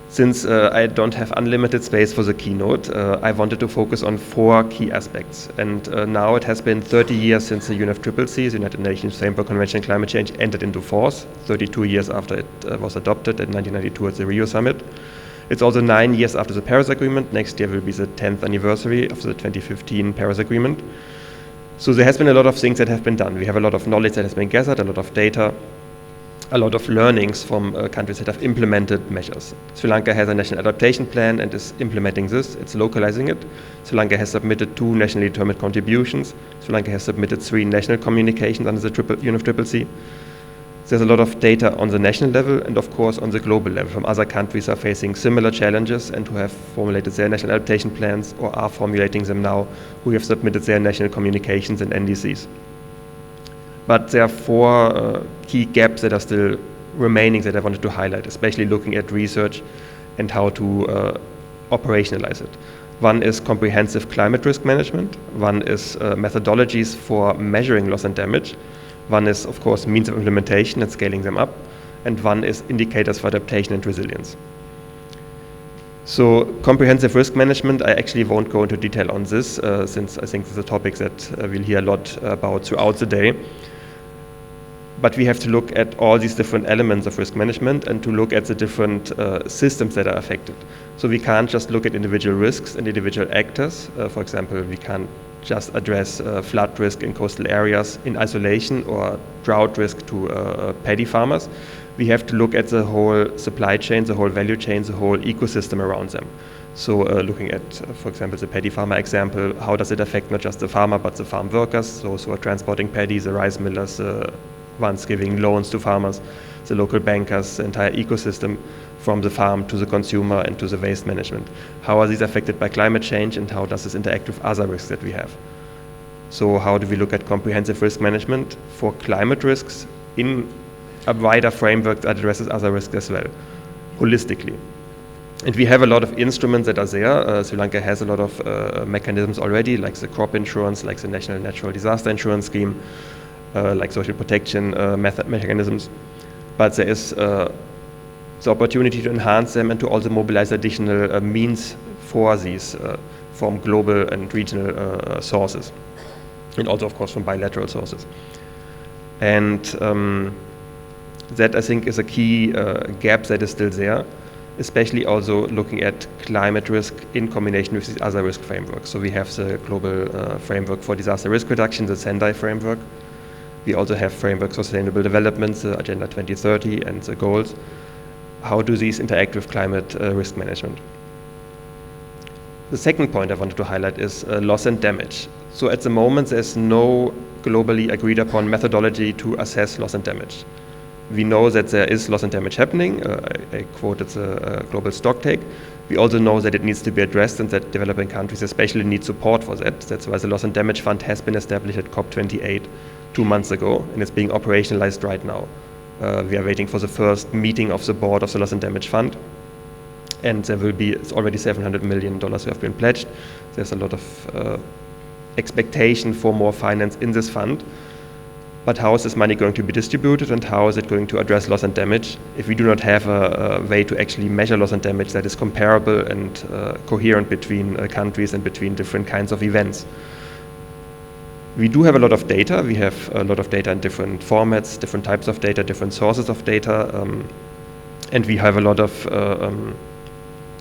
Since I don't have unlimited space for the keynote, I wanted to focus on 4 key aspects. And now it has been 30 years since the UNFCCC, the United Nations Framework Convention on Climate Change, entered into force, 32 years after it was adopted in 1992 at the Rio Summit. It's also 9 years after the Paris Agreement. Next year will be the 10th anniversary of the 2015 Paris Agreement. So there has been a lot of things that have been done. We have a lot of knowledge that has been gathered, a lot of data, a lot of learnings from countries that have implemented measures. Sri Lanka has a national adaptation plan and is implementing this. It's localizing it. Sri Lanka has submitted 2 nationally determined contributions. Sri Lanka has submitted 3 national communications under the UNFCCC. There's a lot of data on the national level and, of course, on the global level from other countries are facing similar challenges and who have formulated their national adaptation plans or are formulating them now, who have submitted their national communications and NDCs. But there are 4 key gaps that are still remaining that I wanted to highlight, especially looking at research and how to operationalize it. One is comprehensive climate risk management. One is methodologies for measuring loss and damage. One is, of course, means of implementation and scaling them up. And one is indicators for adaptation and resilience. So comprehensive risk management, I actually won't go into detail on this since I think this is a topic that we'll hear a lot about throughout the day. But we have to look at all these different elements of risk management and to look at the different systems that are affected. So we can't just look at individual risks and individual actors. For example, we can't just address flood risk in coastal areas in isolation or drought risk to paddy farmers. We have to look at the whole supply chain, the whole value chain, the whole ecosystem around them. So looking at, for example, the paddy farmer example, how does it affect not just the farmer but the farm workers, those who are transporting paddy, the rice millers, ones giving loans to farmers, the local bankers, the entire ecosystem from the farm to the consumer and to the waste management. How are these affected by climate change and how does this interact with other risks that we have? So how do we look at comprehensive risk management for climate risks in a wider framework that addresses other risks as well, holistically? And we have a lot of instruments that are there. Sri Lanka has a lot of mechanisms already, like the crop insurance, like the National Natural Disaster Insurance Scheme, like social protection mechanisms. But there is the opportunity to enhance them and to also mobilize additional means for these from global and regional sources, and also, of course, from bilateral sources. And that, I think, is a key gap that is still there. especially also looking at climate risk in combination with these other risk frameworks. So we have the global framework for disaster risk reduction, the Sendai framework. We also have frameworks for sustainable development, the Agenda 2030 and the goals. How do these interact with climate risk management? The second point I wanted to highlight is loss and damage. So at the moment, there's no globally agreed upon methodology to assess loss and damage. We know that there is loss and damage happening. I quoted the global stocktake. We also know that it needs to be addressed and that developing countries especially need support for that. That's why the Loss and Damage Fund has been established at COP28 2 months ago, and it's being operationalized right now. We are waiting for the first meeting of the board of the Loss and Damage Fund. And there will be, it's already $700 million who have been pledged. There's a lot of expectation for more finance in this fund. But how is this money going to be distributed, and how is it going to address loss and damage if we do not have a way to actually measure loss and damage that is comparable and coherent between countries and between different kinds of events? We do have a lot of data. We have a lot of data in different formats, different types of data, different sources of data, and we have a lot of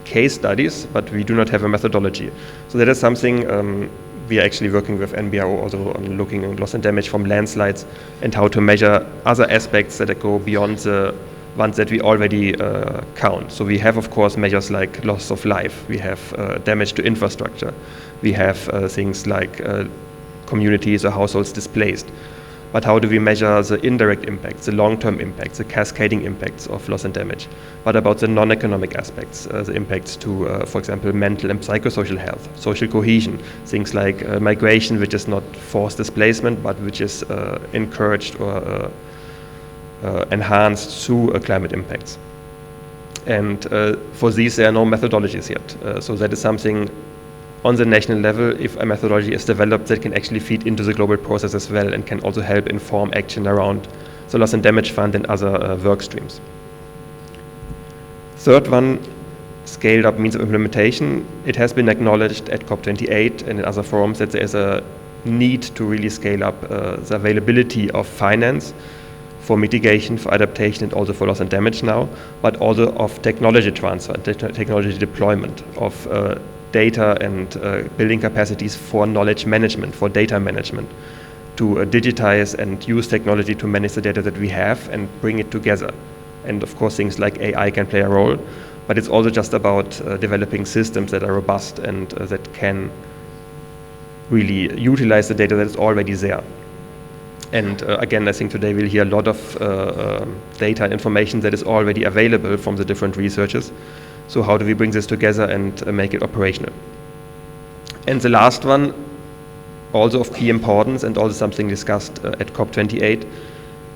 case studies, but we do not have a methodology. So that is something we are actually working with NBRO also on looking at loss and damage from landslides and how to measure other aspects that go beyond the ones that we already count. So we have, of course, measures like loss of life. We have damage to infrastructure. We have things like communities or households displaced. But how do we measure the indirect impacts, the long-term impacts, the cascading impacts of loss and damage? What about the non-economic aspects, the impacts to, for example, mental and psychosocial health, social cohesion, things like migration, which is not forced displacement, but which is encouraged or enhanced through climate impacts. And for these, there are no methodologies yet. So that is something on the national level, if a methodology is developed, that can actually feed into the global process as well and can also help inform action around the Loss and Damage Fund and other work streams. Third one, scaled up means of implementation. It has been acknowledged at COP28 and in other forums that there is a need to really scale up the availability of finance for mitigation, for adaptation, and also for loss and damage now, but also of technology transfer, technology deployment, of data and building capacities for knowledge management, for data management, to digitize and use technology to manage the data that we have and bring it together. And of course, things like AI can play a role, but it's also just about developing systems that are robust and that can really utilize the data that is already there. And again, I think today we'll hear a lot of data and information that is already available from the different researchers. So how do we bring this together and make it operational? And the last one, also of key importance and also something discussed at COP28,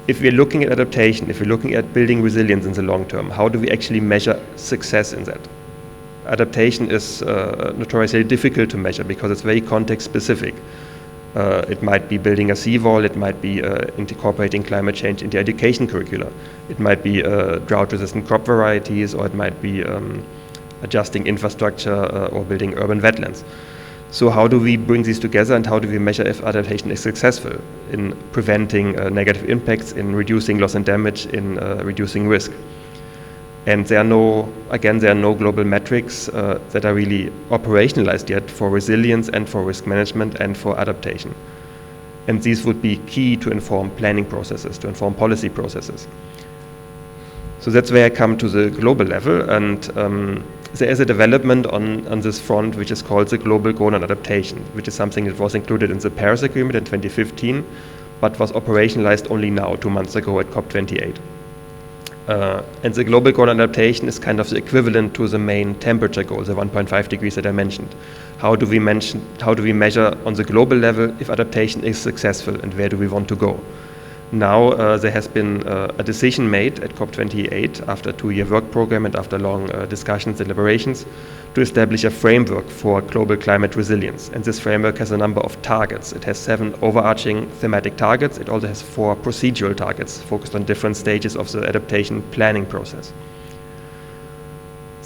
if we're looking at adaptation, if we're looking at building resilience in the long term, how do we actually measure success in that? Adaptation is notoriously difficult to measure because it's very context specific. It might be building a seawall, it might be incorporating climate change into education curricula, it might be drought-resistant crop varieties, or it might be adjusting infrastructure or building urban wetlands. So how do we bring these together and how do we measure if adaptation is successful in preventing negative impacts, in reducing loss and damage, in reducing risk? And there are no global metrics that are really operationalized yet for resilience and for risk management and for adaptation. And these would be key to inform planning processes, to inform policy processes. So that's where I come to the global level. And there is a development on this front which is called the Global Goal on Adaptation, which is something that was included in the Paris Agreement in 2015, but was operationalized only now, 2 months ago at COP28. And the global goal on adaptation is kind of the equivalent to the main temperature goal, the 1.5 degrees that I mentioned. How do we measure on the global level if adaptation is successful and where do we want to go? Now there has been a decision made at COP28 after a 2-year work program and after long discussions and deliberations to establish a framework for global climate resilience. And this framework has a number of targets. It has 7 overarching thematic targets. It also has 4 procedural targets focused on different stages of the adaptation planning process.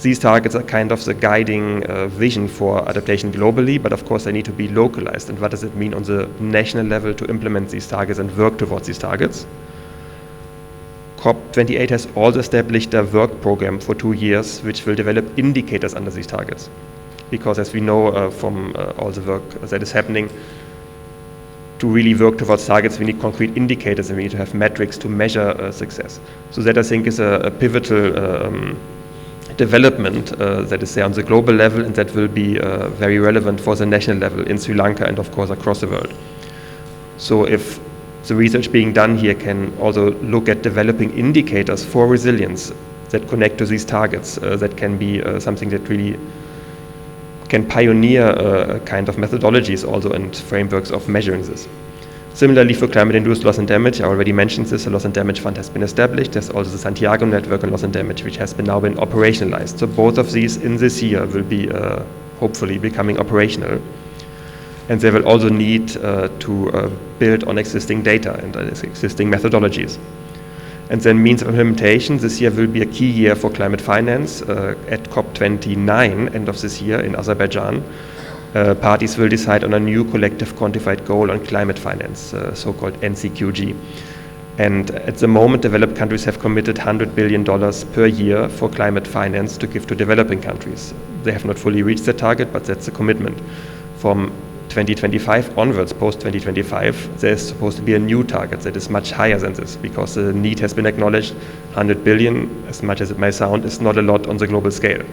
These targets are kind of the guiding vision for adaptation globally, but of course they need to be localized. And what does it mean on the national level to implement these targets and work towards these targets? COP28 has also established a work program for 2 years, which will develop indicators under these targets. Because as we know from all the work that is happening, to really work towards targets, we need concrete indicators and we need to have metrics to measure success. So that, I think, is a pivotal development that is there on the global level, and that will be very relevant for the national level in Sri Lanka and, of course, across the world. So if the research being done here can also look at developing indicators for resilience that connect to these targets, that can be something that really can pioneer kind of methodologies also and frameworks of measuring this. Similarly, for climate-induced loss and damage, I already mentioned this, the loss and damage fund has been established. There's also the Santiago network on loss and damage, which has now been operationalized. So both of these in this year will be hopefully becoming operational. And they will also need to build on existing data and existing methodologies. And then means of implementation, this year will be a key year for climate finance. At COP29, end of this year in Azerbaijan, parties will decide on a new collective quantified goal on climate finance, so-called NCQG. And at the moment, developed countries have committed $100 billion per year for climate finance to give to developing countries. They have not fully reached the target, but that's a commitment. From 2025 onwards, post-2025, there's supposed to be a new target that is much higher than this, because the need has been acknowledged. 100 billion, as much as it may sound, is not a lot on the global scale.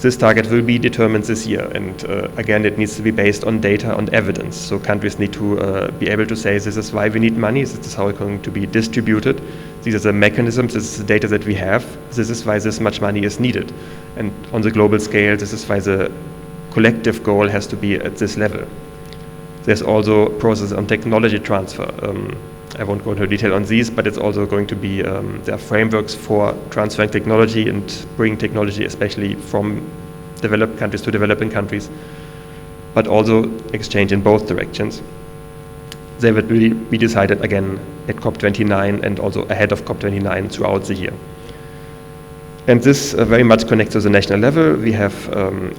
This target will be determined this year, and again, it needs to be based on data and evidence. So countries need to be able to say, this is why we need money, this is how it's going to be distributed, these are the mechanisms, this is the data that we have, this is why this much money is needed. And on the global scale, this is why the collective goal has to be at this level. There's also a process on technology transfer. I won't go into detail on these, but it's also going to be, there are frameworks for transferring technology and bringing technology, especially from developed countries to developing countries, but also exchange in both directions. They will be decided again at COP29 and also ahead of COP29 throughout the year. And this very much connects to the national level. We have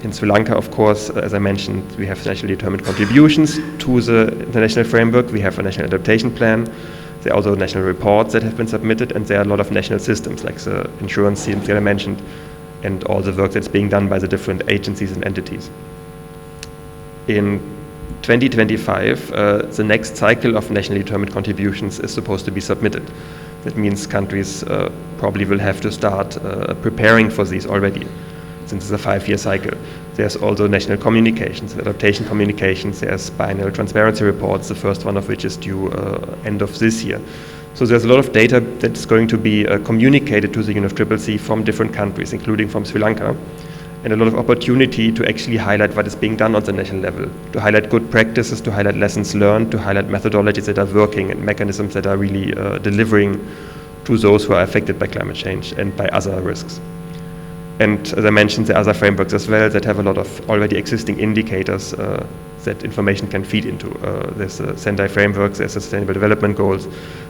in Sri Lanka, of course, as I mentioned, we have nationally determined contributions to the international framework. We have a national adaptation plan. There are also national reports that have been submitted, and there are a lot of national systems, like the insurance schemes that I mentioned, and all the work that's being done by the different agencies and entities. In 2025, the next cycle of nationally determined contributions is supposed to be submitted. That means countries probably will have to start preparing for these already, since it's a 5-year cycle. There's also national communications, adaptation communications, there's biannual transparency reports, the first one of which is due end of this year. So there's a lot of data that's going to be communicated to the UNFCCC from different countries, including from Sri Lanka, and a lot of opportunity to actually highlight what is being done on the national level, to highlight good practices, to highlight lessons learned, to highlight methodologies that are working and mechanisms that are really delivering to those who are affected by climate change and by other risks. And as I mentioned, there are other frameworks as well that have a lot of already existing indicators that information can feed into. There's the Sendai frameworks, there's the Sustainable Development Goals,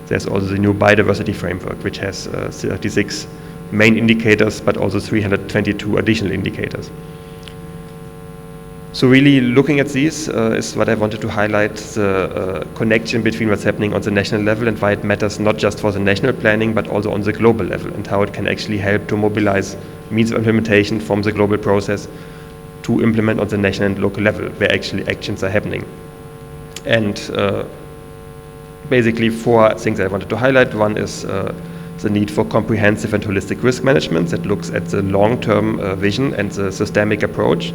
there's also the new biodiversity framework, which has 36 main indicators, but also 322 additional indicators. So really looking at these is what I wanted to highlight, the connection between what's happening on the national level and why it matters not just for the national planning, but also on the global level, and how it can actually help to mobilize means of implementation from the global process to implement on the national and local level, where actually actions are happening. And basically 4 things I wanted to highlight. One is the need for comprehensive and holistic risk management that looks at the long-term vision and the systemic approach.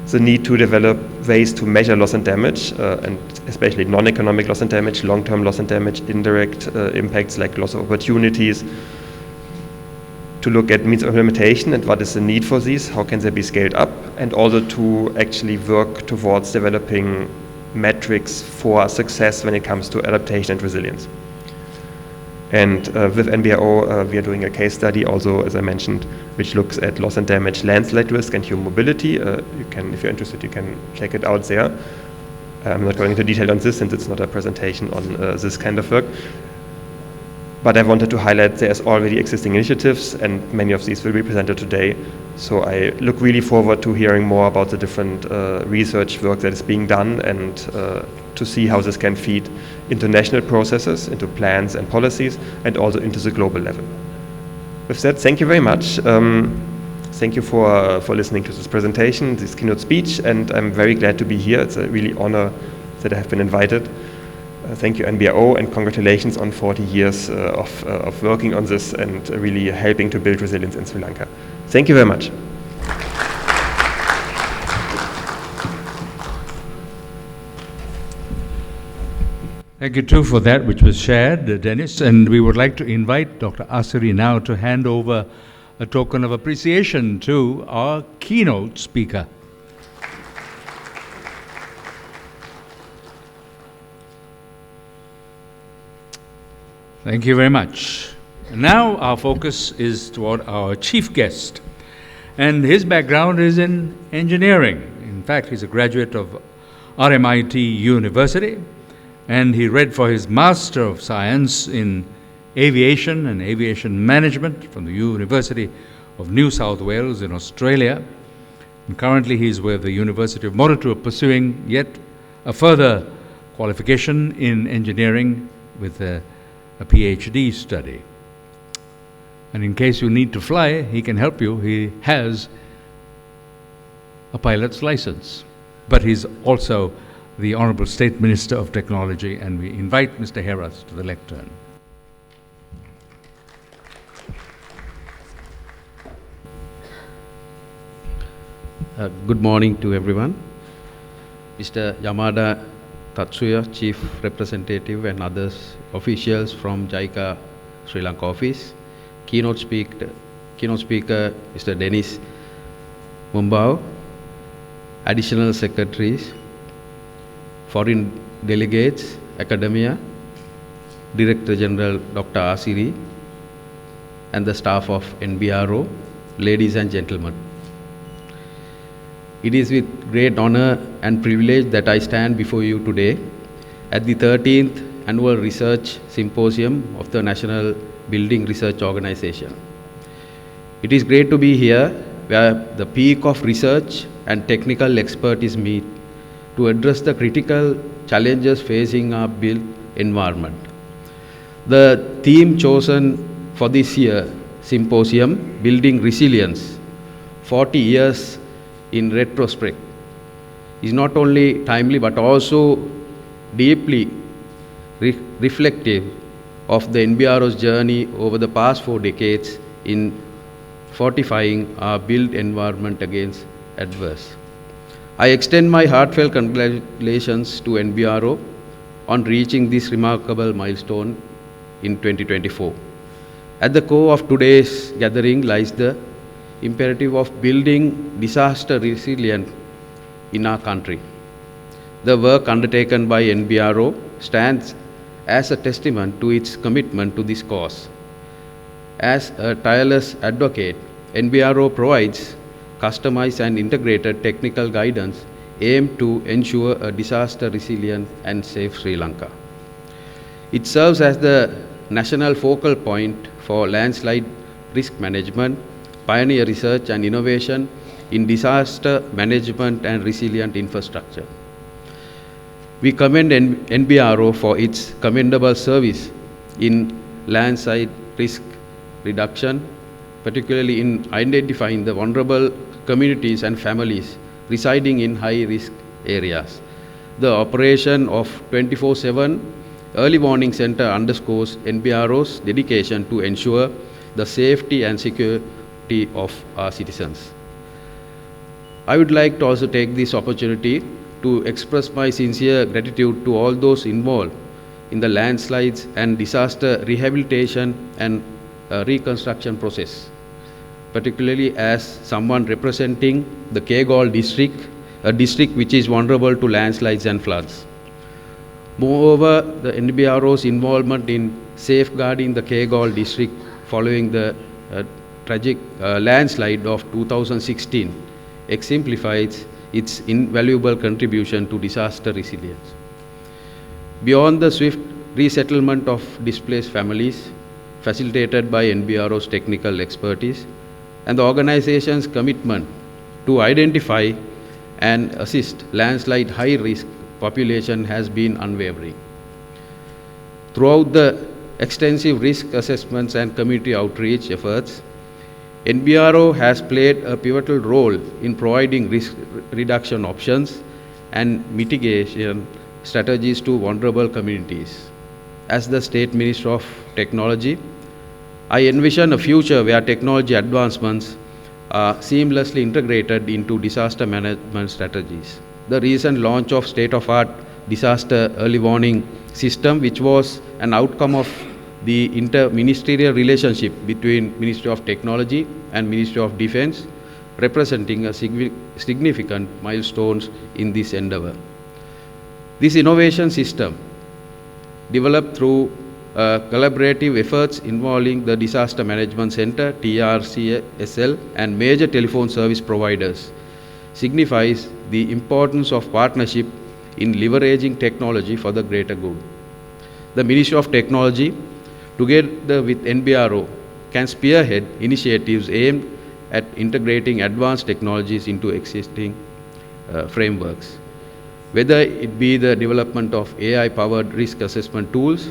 The need to develop ways to measure loss and damage, and especially non-economic loss and damage, long-term loss and damage, indirect impacts like loss of opportunities. To look at means of implementation and what is the need for these, how can they be scaled up, and also to actually work towards developing metrics for success when it comes to adaptation and resilience. And with NBRO, we are doing a case study also, as I mentioned, which looks at loss and damage, landslide risk, and human mobility. You can, if you're interested, you can check it out there. I'm not going into detail on this since it's not a presentation on this kind of work. but I wanted to highlight there's already existing initiatives, and many of these will be presented today. So I look really forward to hearing more about the different research work that is being done, and to see how this can feed into national processes, into plans and policies, and also into the global level. With that, thank you very much. Thank you for listening to this presentation, this keynote speech, and I'm very glad to be here. It's a really honor that I have been invited. Thank you, NBRO, and congratulations on 40 years of working on this and really helping to build resilience in Sri Lanka. Thank you very much. Thank you too for that which was shared, Dennis. And we would like to invite Dr. Asiri now to hand over a token of appreciation to our keynote speaker. Thank you very much. Now our focus is toward our chief guest. And his background is in engineering. In fact, he's a graduate of RMIT University, and he read for his Master of Science in Aviation and Aviation Management from the University of New South Wales in Australia. And currently he's with the University of Moratuwa pursuing yet a further qualification in engineering with a PhD study. And in case you need to fly, he can help you. He has a pilot's license, but he's also the Honorable State Minister of Technology, and we invite Mr. Herath to the lectern. Good morning to everyone. Mr. Yamada Tatsuya, Chief Representative, and others officials from JICA Sri Lanka office, keynote speaker Mr. Dennis Mumbao, additional secretaries, foreign delegates, academia, Director General Dr. Asiri, and the staff of NBRO, ladies and gentlemen. It is with great honor and privilege that I stand before you today at the 13th Annual Research Symposium of the National Building Research Organization. It is great to be here where the peak of research and technical expertise meet to address the critical challenges facing our built environment. The theme chosen for this year's symposium, Building Resilience, 40 years in retrospect, is not only timely but also deeply reflective of the NBRO's journey over the past 4 decades in fortifying our built environment against adverse. I extend my heartfelt congratulations to NBRO on reaching this remarkable milestone in 2024. At the core of today's gathering lies the imperative of building disaster resilience in our country. The work undertaken by NBRO stands as a testament to its commitment to this cause. As a tireless advocate, NBRO provides customized and integrated technical guidance aimed to ensure a disaster resilient and safe Sri Lanka. It serves as the national focal point for landslide risk management, pioneer research and innovation in disaster management and resilient infrastructure. We commend NBRO for its commendable service in landslide risk reduction, particularly in identifying the vulnerable communities and families residing in high-risk areas. The operation of 24/7 Early Warning Center underscores NBRO's dedication to ensure the safety and security of our citizens. I would like to also take this opportunity to express my sincere gratitude to all those involved in the landslides and disaster rehabilitation and reconstruction process, particularly as someone representing the Kegalle district, a district which is vulnerable to landslides and floods. Moreover, the NBRO's involvement in safeguarding the Kegalle district following the tragic landslide of 2016 exemplifies its invaluable contribution to disaster resilience. Beyond the swift resettlement of displaced families, facilitated by NBRO's technical expertise, and the organization's commitment to identify and assist landslide high-risk population has been unwavering. Throughout the extensive risk assessments and community outreach efforts, NBRO has played a pivotal role in providing risk reduction options and mitigation strategies to vulnerable communities. As the State Minister of Technology, I envision a future where technology advancements are seamlessly integrated into disaster management strategies. The recent launch of state-of-art disaster early warning system, which was an outcome of the inter-ministerial relationship between Ministry of Technology and Ministry of Defense, representing a significant milestones in this endeavor. This innovation system, developed through collaborative efforts involving the Disaster Management Center, TRCSL, and major telephone service providers, signifies the importance of partnership in leveraging technology for the greater good. The Ministry of Technology, together with NBRO, can spearhead initiatives aimed at integrating advanced technologies into existing frameworks. Whether it be the development of AI-powered risk assessment tools,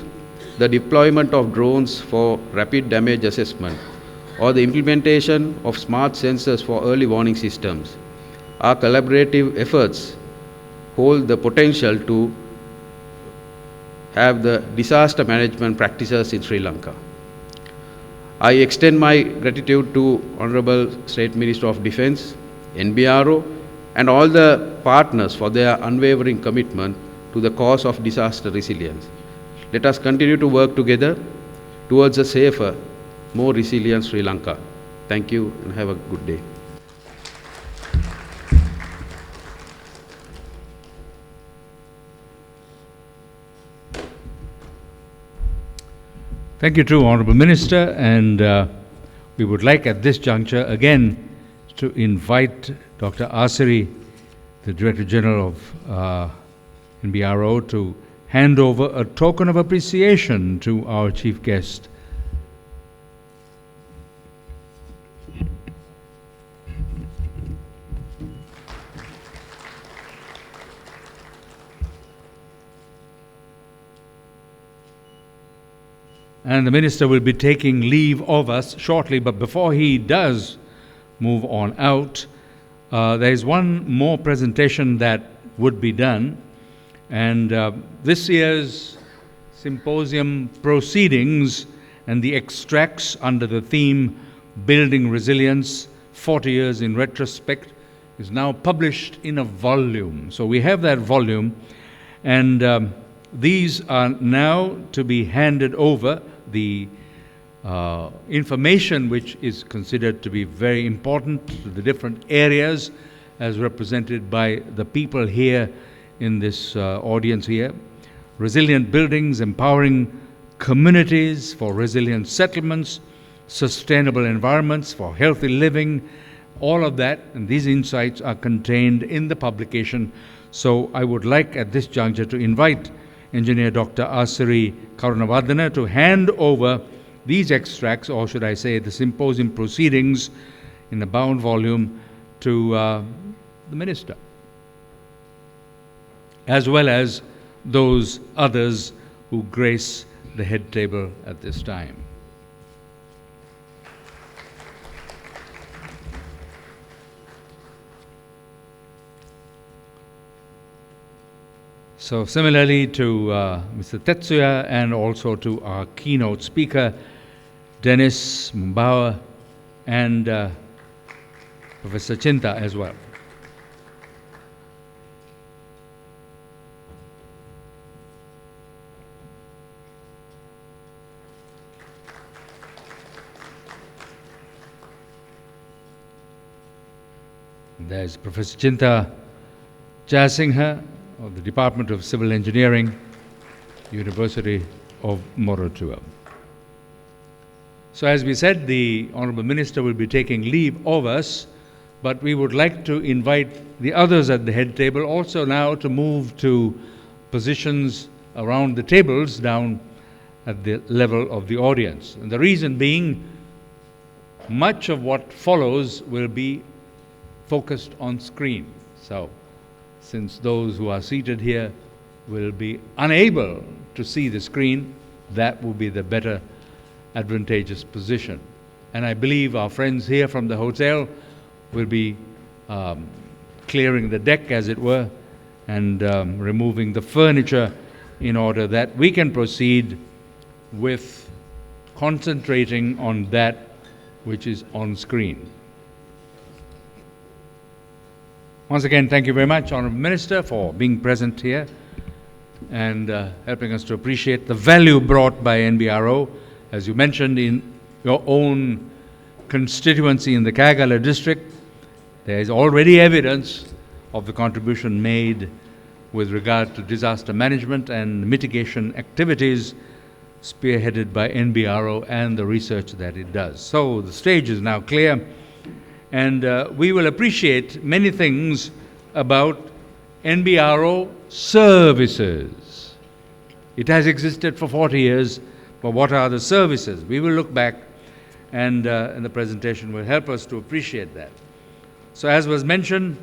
the deployment of drones for rapid damage assessment, or the implementation of smart sensors for early warning systems, our collaborative efforts hold the potential to have the disaster management practices in Sri Lanka. I extend my gratitude to Honorable State Minister of Defense, NBRO, and all the partners for their unwavering commitment to the cause of disaster resilience. Let us continue to work together towards a safer, more resilient Sri Lanka. Thank you and have a good day. Thank you too, Honourable Minister, and we would like at this juncture again to invite Dr. Asiri, the Director General of NBRO, to hand over a token of appreciation to our chief guest. And the Minister will be taking leave of us shortly, but before he does move on out, there is one more presentation that would be done. And this year's Symposium proceedings and the extracts under the theme Building Resilience, 40 Years in Retrospect, is now published in a volume. So we have that volume, and these are now to be handed over. The information which is considered to be very important to the different areas as represented by the people here in this audience here. Resilient buildings, empowering communities for resilient settlements, sustainable environments for healthy living, all of that, and these insights are contained in the publication. So I would like at this juncture to invite Engineer Dr. Asiri Karunavardhana to hand over these extracts, or should I say the Symposium proceedings in a bound volume, to the Minister, as well as those others who grace the head table at this time. So similarly to Mr. Tetsuya and also to our keynote speaker, Dennis Mumbawa, and Professor Chinta as well. There's Professor Chinta Jayasinghe of the Department of Civil Engineering, University of Moratuwa. So as we said, the Honourable Minister will be taking leave of us, but we would like to invite the others at the head table also now to move to positions around the tables down at the level of the audience. And the reason being, much of what follows will be focused on screen. So, since those who are seated here will be unable to see the screen, that will be the better advantageous position. And I believe our friends here from the hotel will be clearing the deck, as it were, and removing the furniture in order that we can proceed with concentrating on that which is on screen. Once again, thank you very much, Honourable Minister, for being present here and helping us to appreciate the value brought by NBRO. As you mentioned, in your own constituency in the Kagala district, there is already evidence of the contribution made with regard to disaster management and mitigation activities spearheaded by NBRO and the research that it does. So the stage is now clear, and we will appreciate many things about NBRO services. It has existed for 40 years, but what are the services? We will look back, and the presentation will help us to appreciate that. So as was mentioned,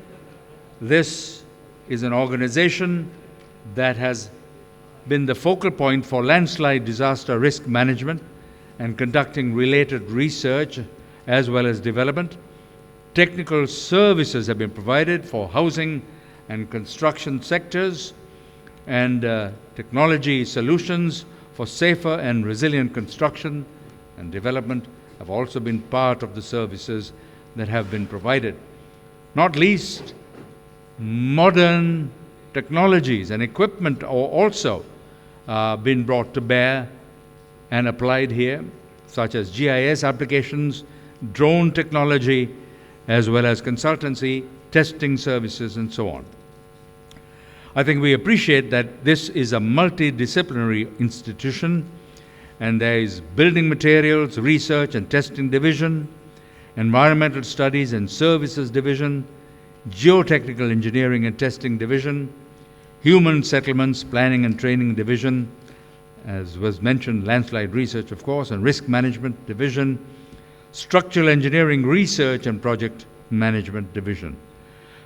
this is an organization that has been the focal point for landslide disaster risk management and conducting related research as well as development. Technical services have been provided for housing and construction sectors, and technology solutions for safer and resilient construction and development have also been part of the services that have been provided. Not least, modern technologies and equipment are also been brought to bear and applied here, such as GIS applications, drone technology, as well as consultancy, testing services, and so on. I think we appreciate that this is a multidisciplinary institution, and there is building materials, research and testing division, environmental studies and services division, geotechnical engineering and testing division, human settlements planning and training division, as was mentioned, landslide research, of course, and risk management division, structural engineering research and project management division.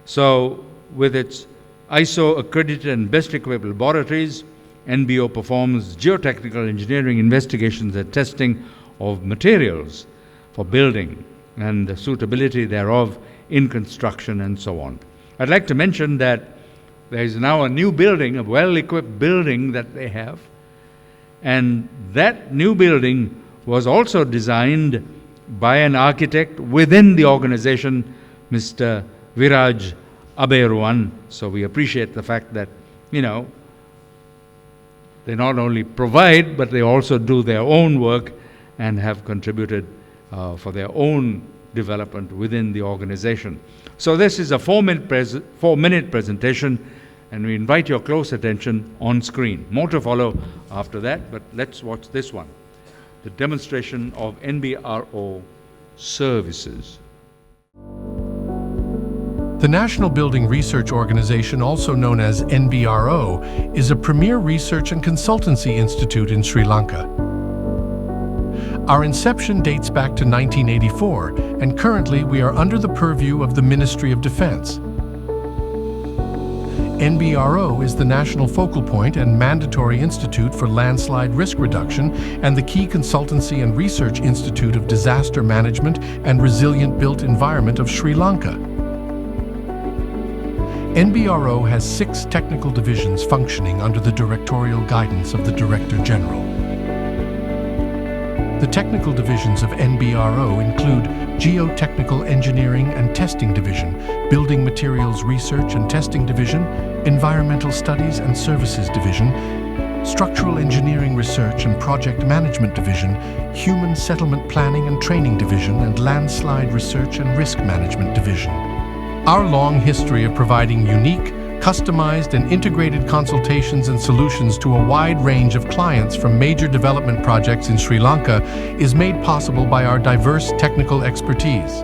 So with its ISO accredited and best equipped laboratories, NBO performs geotechnical engineering investigations and testing of materials for building and the suitability thereof in construction and so on. I'd like to mention that there is now a new building, a well-equipped building that they have, and that new building was also designed by an architect within the organization, Mr. Viraj Aberuan. So we appreciate the fact that, you know, they not only provide, but they also do their own work and have contributed for their own development within the organization. So this is a 4-minute presentation, and we invite your close attention on screen. More to follow after that, but let's watch this one, the demonstration of NBRO services. The National Building Research Organization, also known as NBRO, is a premier research and consultancy institute in Sri Lanka. Our inception dates back to 1984, and currently we are under the purview of the Ministry of Defense. NBRO is the national focal point and mandatory institute for landslide risk reduction and the key consultancy and research institute of disaster management and resilient built environment of Sri Lanka. NBRO has 6 technical divisions functioning under the directorial guidance of the Director General. The technical divisions of NBRO include Geotechnical Engineering and Testing Division, Building Materials Research and Testing Division, Environmental Studies and Services Division, Structural Engineering Research and Project Management Division, Human Settlement Planning and Training Division, and Landslide Research and Risk Management Division. Our long history of providing unique, customized and integrated consultations and solutions to a wide range of clients from major development projects in Sri Lanka is made possible by our diverse technical expertise.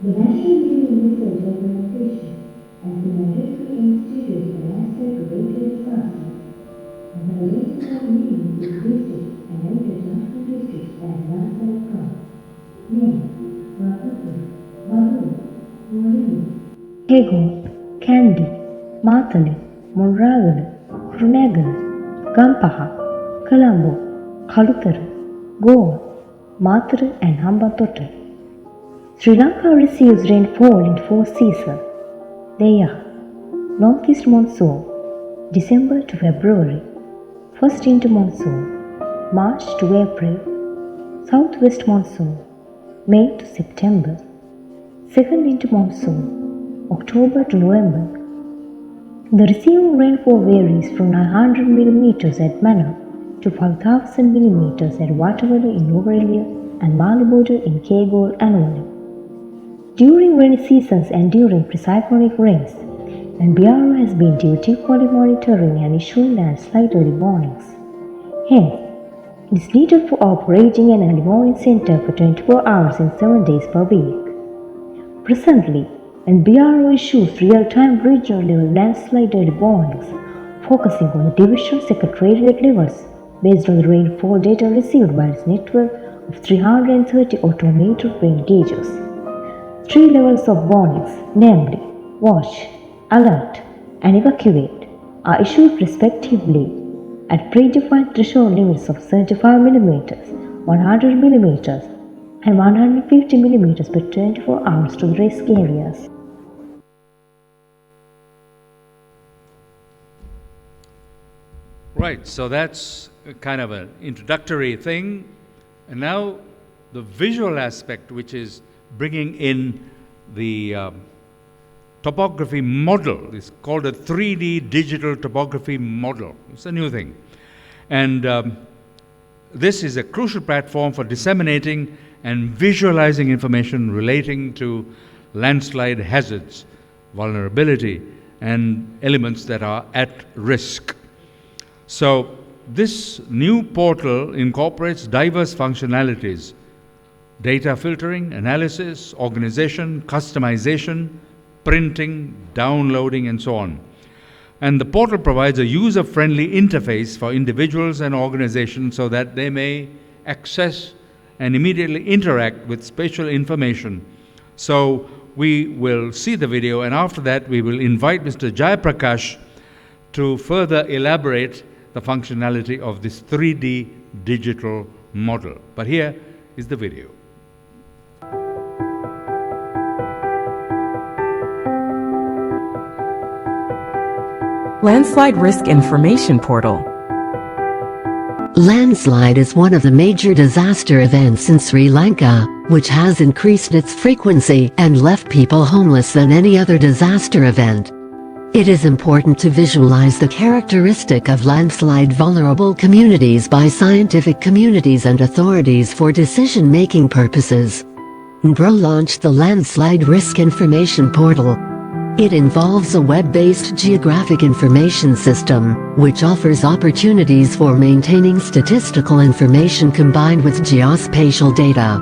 The National Building Research Organization has been a regular institute for landslide-related disasters and have identified many districts and entered national districts as landslide prone. Names: Rakapur, Badur, Warinu, Hego, Kandy, Matale, Monragala, Kurunegala, Gampaha, Colombo, Kalutara, Goa, Matara and Hambantota. Sri Lanka receives rainfall in 4 seasons. They are Northeast Monsoon, December to February, First Winter Monsoon, March to April, Southwest Monsoon, May to September, Second Winter Monsoon, October to November. The received rainfall varies from 900 mm at Manor to 5,000 mm at Waterville in Aurelia and Malibudu in Kegol annually. During rainy seasons and during precyclonic rains, NBRO has been dutifully monitoring and issuing landslide early warnings. Hence, it is needed for operating an early warning center for 24 hours and 7 days per week. Presently, NBRO issues real-time regional level landslide early warnings, focusing on the division secretariat levels based on the rainfall data received by its network of 330 automated rain gauges. 3 levels of warnings, namely watch, alert, and evacuate, are issued respectively at predefined threshold limits of 75 mm, 100 mm, and 150 mm per 24 hours to the risk areas. Right, so that's kind of an introductory thing. And now the visual aspect, which is bringing in the topography model. It's called a 3D digital topography model. It's a new thing. And this is a crucial platform for disseminating and visualizing information relating to landslide hazards, vulnerability, and elements that are at risk. So this new portal incorporates diverse functionalities: data filtering, analysis, organization, customization, printing, downloading, and so on. And the portal provides a user-friendly interface for individuals and organizations so that they may access and immediately interact with spatial information. So we will see the video, and after that we will invite Mr. Jayaprakash to further elaborate the functionality of this 3D digital model. But here is the video. Landslide Risk Information Portal. Landslide is one of the major disaster events in Sri Lanka, which has increased its frequency and left people homeless than any other disaster event. It is important to visualize the characteristic of landslide vulnerable communities by scientific communities and authorities for decision-making purposes. NBRO launched the Landslide Risk Information Portal. It involves a web-based geographic information system, which offers opportunities for maintaining statistical information combined with geospatial data.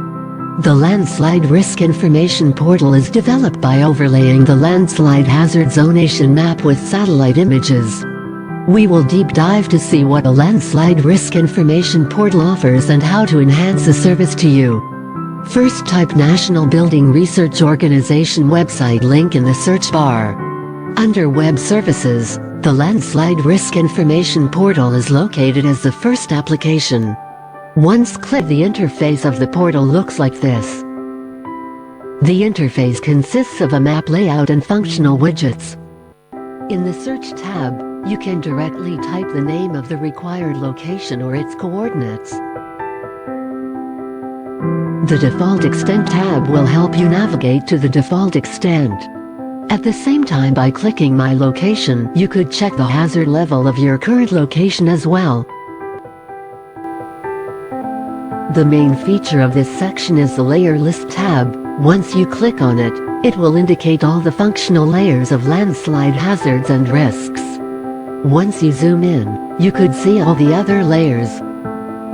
The Landslide Risk Information Portal is developed by overlaying the landslide hazard zonation map with satellite images. We will deep dive to see what a Landslide Risk Information Portal offers and how to enhance the service to you. First, type National Building Research Organization website link in the search bar. Under Web Services, the Landslide Risk Information Portal is located as the first application. Once clicked, the interface of the portal looks like this. The interface consists of a map layout and functional widgets. In the Search tab, you can directly type the name of the required location or its coordinates. The Default Extent tab will help you navigate to the default extent. At the same time, by clicking My Location, you could check the hazard level of your current location as well. The main feature of this section is the Layer List tab. Once you click on it, it will indicate all the functional layers of landslide hazards and risks. Once you zoom in, you could see all the other layers.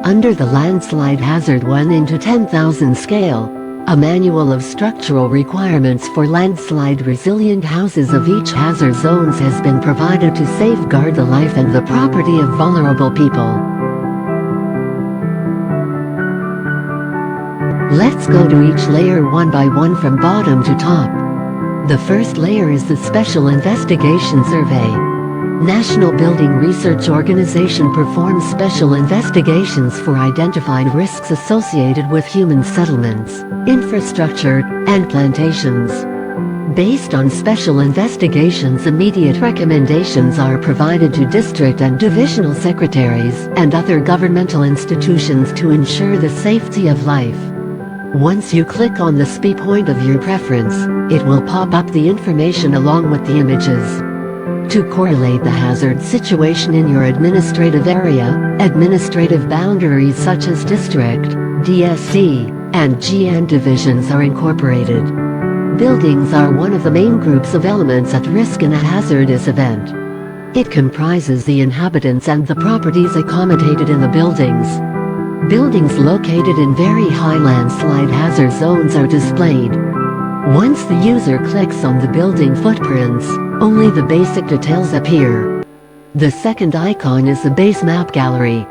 Under the landslide hazard 1 into 10,000 scale, A manual of structural requirements for landslide-resilient houses of each hazard zones has been provided to safeguard the life and the property of vulnerable people. Let's go to each layer one by one from bottom to top. The first layer is the Special Investigation Survey. National Building Research Organization performs special investigations for identifying risks associated with human settlements, infrastructure, and plantations. Based on special investigations, immediate recommendations are provided to district and divisional secretaries and other governmental institutions to ensure the safety of life. Once you click on the SPI point of your preference, it will pop up the information along with the images. To correlate the hazard situation in your administrative area, administrative boundaries such as district, DSC, and GN divisions are incorporated. Buildings are one of the main groups of elements at risk in a hazardous event. It comprises the inhabitants and the properties accommodated in the buildings. Buildings located in very high landslide hazard zones are displayed. Once the user clicks on the building footprints, only the basic details appear. The second icon is the base map gallery.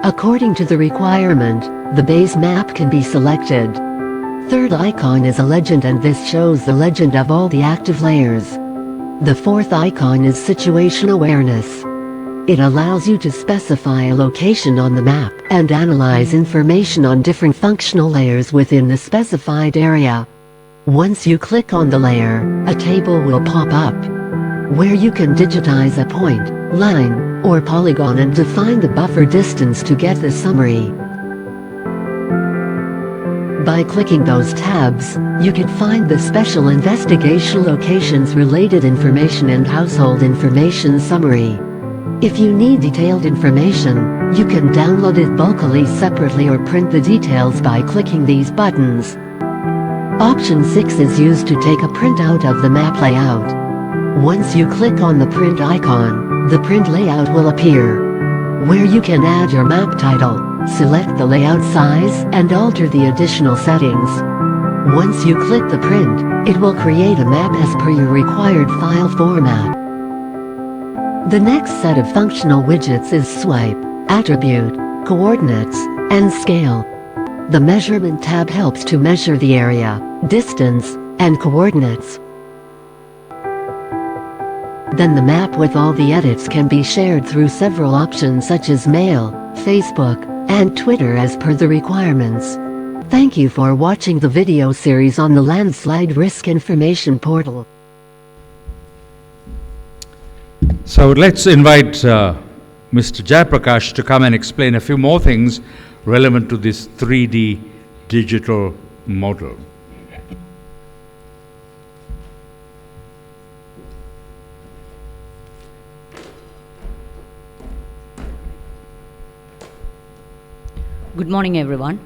According to the requirement, the base map can be selected. Third icon is a legend, and this shows the legend of all the active layers. The fourth icon is situation awareness. It allows you to specify a location on the map and analyze information on different functional layers within the specified area. Once you click on the layer, a table will pop up, where you can digitize a point, line, or polygon and define the buffer distance to get the summary. By clicking those tabs, you can find the special investigation locations, related information, and household information summary. If you need detailed information, you can download it bulkily separately or print the details by clicking these buttons. Option 6 is used to take a printout of the map layout. Once you click on the print icon, the print layout will appear, where you can add your map title, select the layout size, and alter the additional settings. Once you click the print, it will create a map as per your required file format. The next set of functional widgets is swipe, attribute, coordinates, and scale. The measurement tab helps to measure the area, distance, and coordinates. Then the map with all the edits can be shared through several options such as mail, Facebook, and Twitter as per the requirements. Thank you for watching the video series on the Landslide Risk Information Portal. So let's invite Mr. Jayaprakash to come and explain a few more things relevant to this 3D digital model. Good morning, everyone.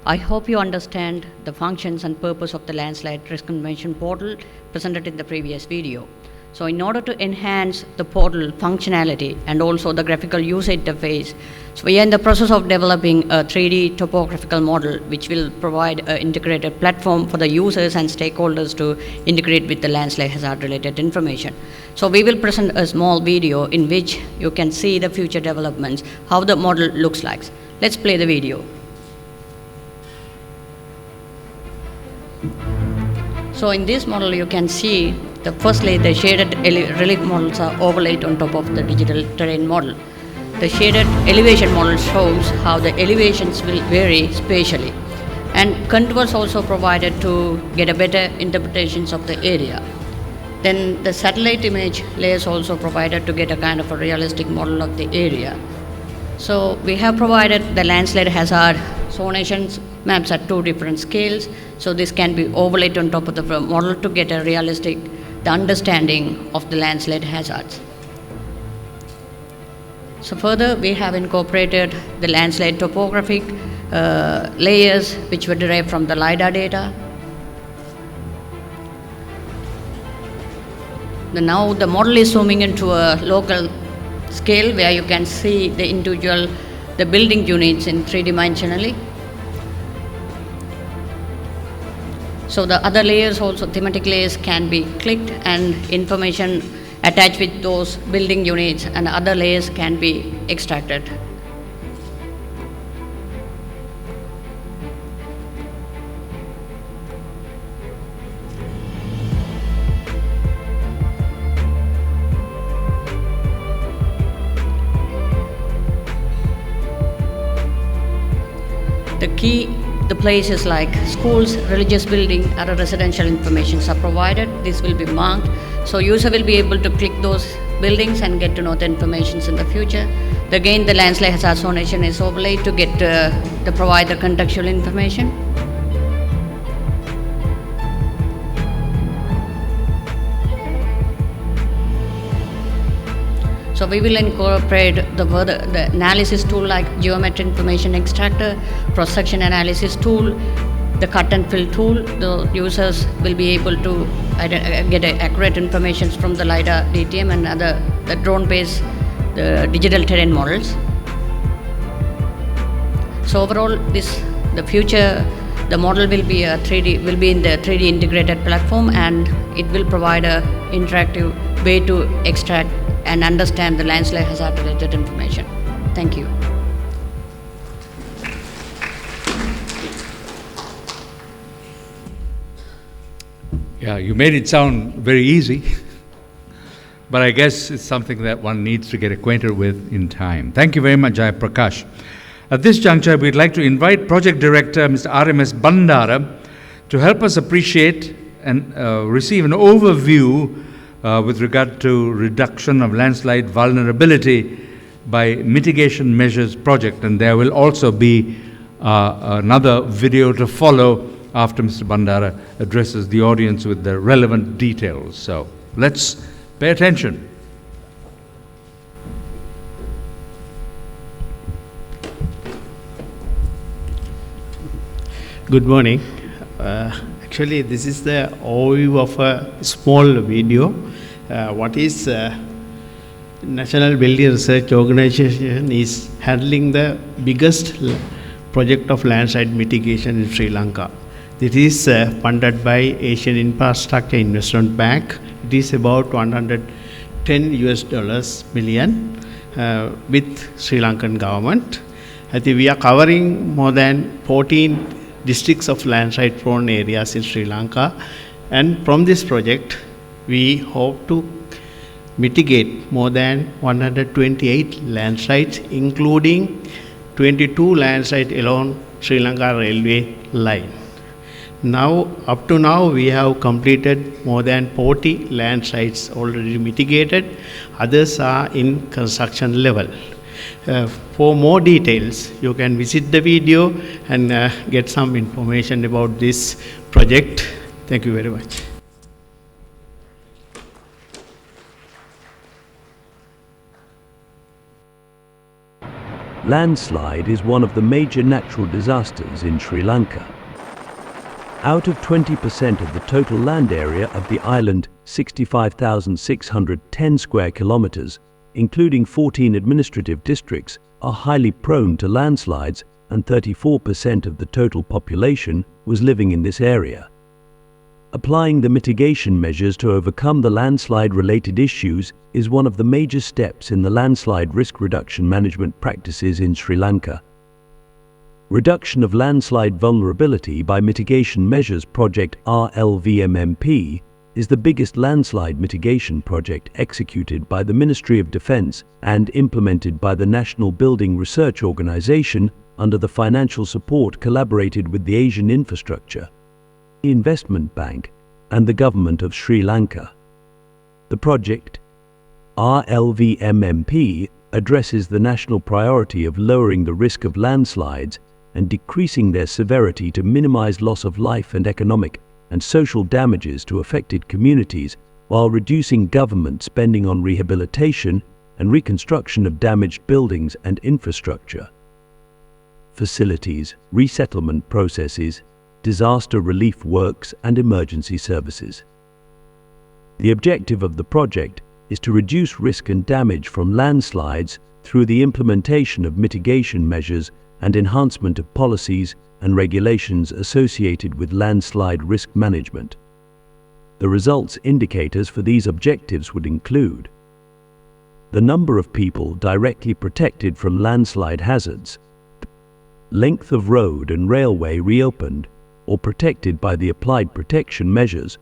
I hope you understand the functions and purpose of the Landslide Risk Information Portal presented in the previous video. So in order to enhance the portal functionality and also the graphical user interface, so we are in the process of developing a 3D topographical model which will provide an integrated platform for the users and stakeholders to integrate with the landslide hazard related information. So we will present a small video in which you can see the future developments, how the model looks like. Let's play the video. So in this model you can see firstly the shaded relief models are overlaid on top of the digital terrain model. The shaded elevation model shows how the elevations will vary spatially, and contours also provided to get a better interpretations of the area. Then the satellite image layers also provided to get a kind of a realistic model of the area. So we have provided the landslide hazard zonation maps at 2 different scales. So this can be overlaid on top of the model to get a realistic understanding of the landslide hazards. So further, we have incorporated the landslide topographic layers which were derived from the LiDAR data. Now the model is zooming into a local scale where you can see the building units in 3-dimensionally. So the other layers also, thematic layers, can be clicked and information attached with those building units and other layers can be extracted. The places like schools, religious building, other residential informations are provided. This will be marked. So user will be able to click those buildings and get to know the informations in the future. Again, the landslide hazard zonation is overlaid to get the provider contextual information. So we will incorporate the analysis tool like geometry information extractor, cross-section analysis tool, the cut and fill tool. The users will be able to get accurate information from the LiDAR, DTM and other the drone-based digital terrain models. So overall, the future, the model will be in the 3D integrated platform, and it will provide an interactive way to extract and understand the landslide hazard related information. Thank you. Yeah, you made it sound very easy, but I guess it's something that one needs to get acquainted with in time. Thank you very much, Jaya Prakash. At this juncture, we'd like to invite Project Director Mr. RMS Bandara to help us appreciate and receive an overview with regard to reduction of landslide vulnerability by mitigation measures project, and there will also be another video to follow after Mr. Bandara addresses the audience with the relevant details. So let's pay attention. Good morning. Actually, this is the overview of a small video. What is National Building Research Organization is handling the biggest project of landslide mitigation in Sri Lanka. It is funded by Asian Infrastructure Investment Bank. It is about $110 million with Sri Lankan government. I think we are covering more than 14 districts of landslide prone areas in Sri Lanka, and from this project we hope to mitigate more than 128 landslides, including 22 landslides along Sri Lanka railway line. Now, up to now, we have completed more than 40 landslides already mitigated. Others are in construction level. For more details, you can visit the video and get some information about this project. Thank you very much. Landslide is one of the major natural disasters in Sri Lanka. Out of 20% of the total land area of the island, 65,610 square kilometers, including 14 administrative districts, are highly prone to landslides, and 34% of the total population was living in this area. Applying the mitigation measures to overcome the landslide-related issues is one of the major steps in the landslide risk reduction management practices in Sri Lanka. Reduction of Landslide Vulnerability by Mitigation Measures Project RLVMMP is the biggest landslide mitigation project executed by the Ministry of Defence and implemented by the National Building Research Organisation under the financial support collaborated with the Asian Infrastructure, the Investment Bank and the Government of Sri Lanka. The project RLVMMP addresses the national priority of lowering the risk of landslides and decreasing their severity to minimize loss of life and economic and social damages to affected communities, while reducing government spending on rehabilitation and reconstruction of damaged buildings and infrastructure, facilities, resettlement processes, disaster relief works and emergency services. The objective of the project is to reduce risk and damage from landslides through the implementation of mitigation measures and enhancement of policies and regulations associated with landslide risk management. The results indicators for these objectives would include the number of people directly protected from landslide hazards, length of road and railway reopened or protected by the applied protection measures,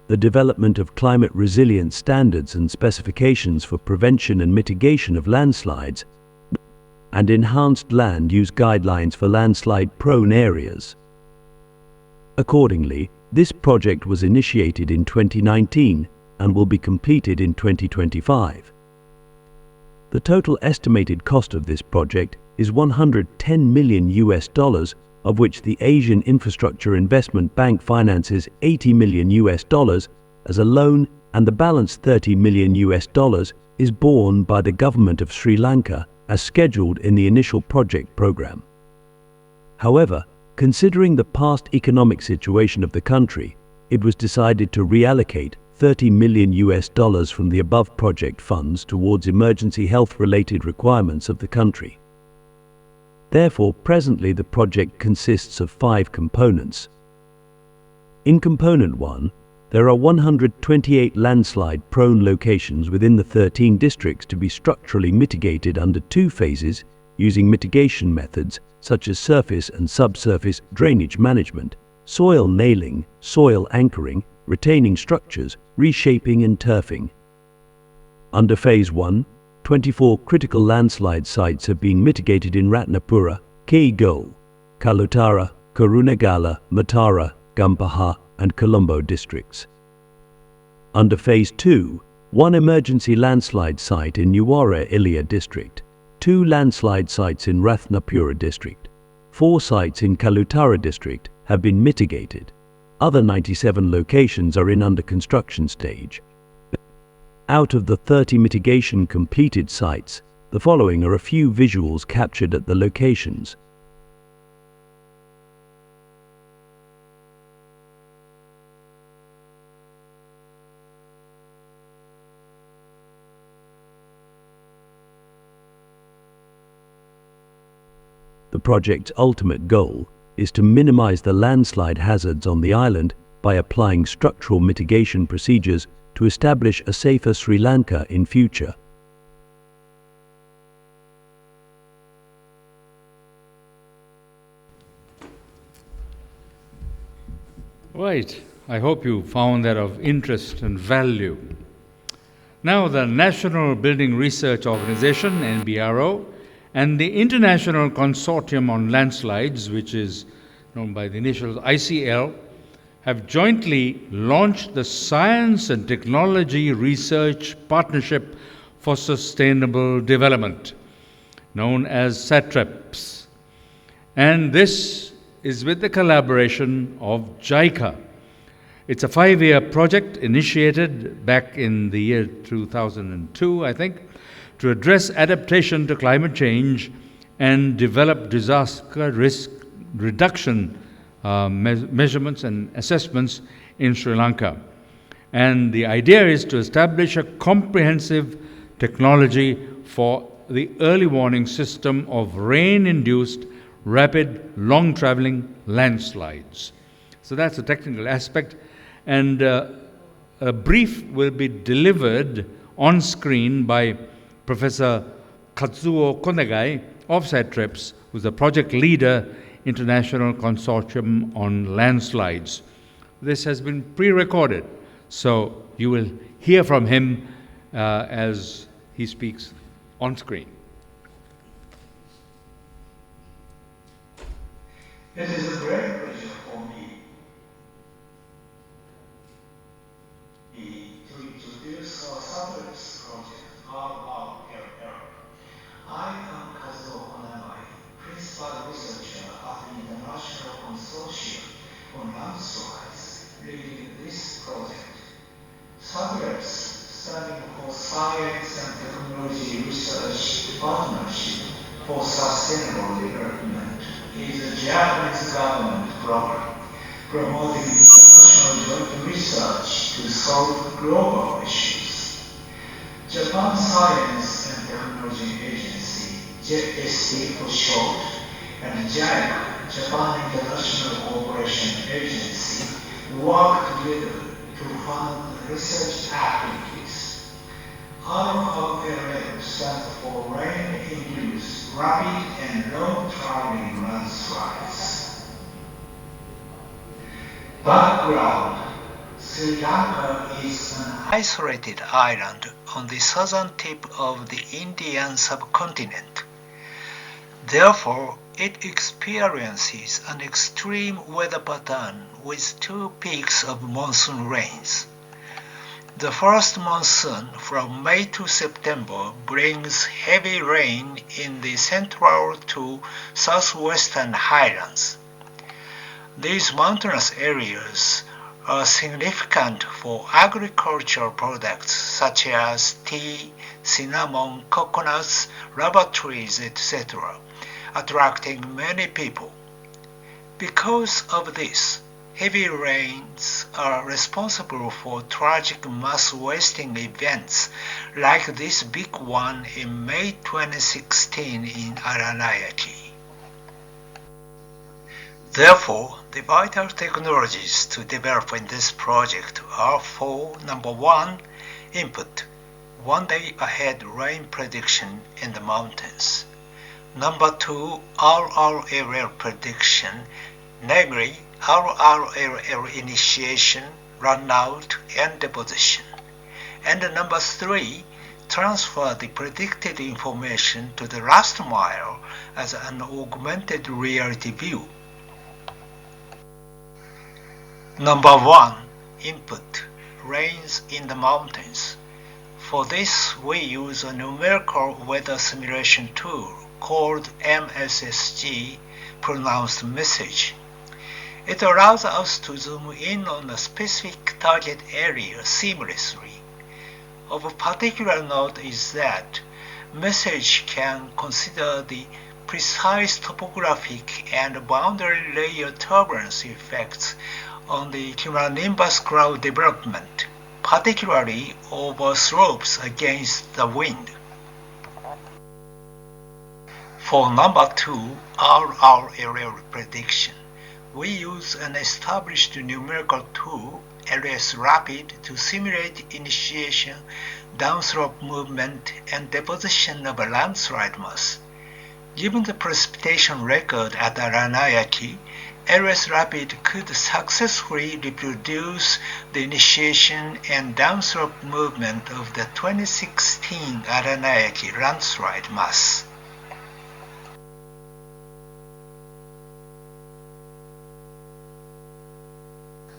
the development of climate resilience standards and specifications for prevention and mitigation of landslides, and enhanced land use guidelines for landslide-prone areas. Accordingly, this project was initiated in 2019 and will be completed in 2025. The total estimated cost of this project is $110 million, of which the Asian Infrastructure Investment Bank finances $80 million as a loan, and the balance $30 million is borne by the government of Sri Lanka as scheduled in the initial project program. However, considering the past economic situation of the country, it was decided to reallocate $30 million from the above project funds towards emergency health-related requirements of the country. Therefore, presently the project consists of 5 components. In Component 1, there are 128 landslide-prone locations within the 13 districts to be structurally mitigated under 2 phases using mitigation methods such as surface and subsurface drainage management, soil nailing, soil anchoring, retaining structures, reshaping and turfing. Under Phase 1, 24 critical landslide sites have been mitigated in Ratnapura, Keigol, Kalutara, Kurunegala, Matara, Gampaha and Colombo districts. Under Phase 2, 1 emergency landslide site in Nuwara Ilia district, 2 landslide sites in Ratnapura district, 4 sites in Kalutara district have been mitigated. Other 97 locations are in under construction stage. Out of the 30 mitigation completed sites, the following are a few visuals captured at the locations. The project's ultimate goal is to minimize the landslide hazards on the island by applying structural mitigation procedures to establish a safer Sri Lanka in future. Right. I hope you found that of interest and value. Now, the National Building Research Organization, NBRO, and the International Consortium on Landslides, which is known by the initials ICL, have jointly launched the Science and Technology Research Partnership for Sustainable Development, known as SATREPS. And this is with the collaboration of JICA. It's a 5-year project initiated back in the year 2002, I think, to address adaptation to climate change and develop disaster risk reduction measurements and assessments in Sri Lanka. And the idea is to establish a comprehensive technology for the early warning system of rain-induced, rapid, long-traveling landslides. So that's a technical aspect. And a brief will be delivered on screen by Professor Katsuo Konegai of SATREPS, who's the project leader, International Consortium on Landslides. This has been pre-recorded, so you will hear from him as he speaks on screen. It is a great pleasure for me to introduce our SATREPS project, RRLL. I am Kazuo Konegai, Principal Researcher at the International Consortium on Landslides, leading this project. SATREPS, standing for Science and Technology Research Partnership for Sustainable Development, is a Japanese government program promoting international joint research to solve global issues. Japan Science and Technology Agency, JST for short, and JICA Japan International Cooperation Agency work together to fund research activities. RRLL stands for Rain-Induced Rapid and Long-Traveling Landslides. Background: Sri Lanka is an isolated island on the southern tip of the Indian subcontinent. Therefore, it experiences an extreme weather pattern with two peaks of monsoon rains. The first monsoon from May to September brings heavy rain in the central to southwestern highlands. These mountainous areas are significant for agricultural products such as tea, cinnamon, coconuts, rubber trees, etc., attracting many people. Because of this, heavy rains are responsible for tragic mass wasting events like this big one in May 2016 in Aranayaki. Therefore, the vital technologies to develop in this project are for number 1, input, 1 day ahead rain prediction in the mountains. Number 2, RRLL prediction, namely RRLL initiation, runout, and deposition. And number 3, transfer the predicted information to the last mile as an augmented reality view. Number 1, input, rains in the mountains. For this, we use a numerical weather simulation tool called MSSG, pronounced message. It allows us to zoom in on a specific target area seamlessly. Of particular note is that message can consider the precise topographic and boundary layer turbulence effects on the cumulonimbus cloud development, particularly over slopes against the wind. For number 2, RRLL prediction, we use an established numerical tool, LS Rapid, to simulate initiation, downslope movement, and deposition of a landslide mass. Given the precipitation record at Aranayaki, LS Rapid could successfully reproduce the initiation and downslope movement of the 2016 Aranayaki landslide mass.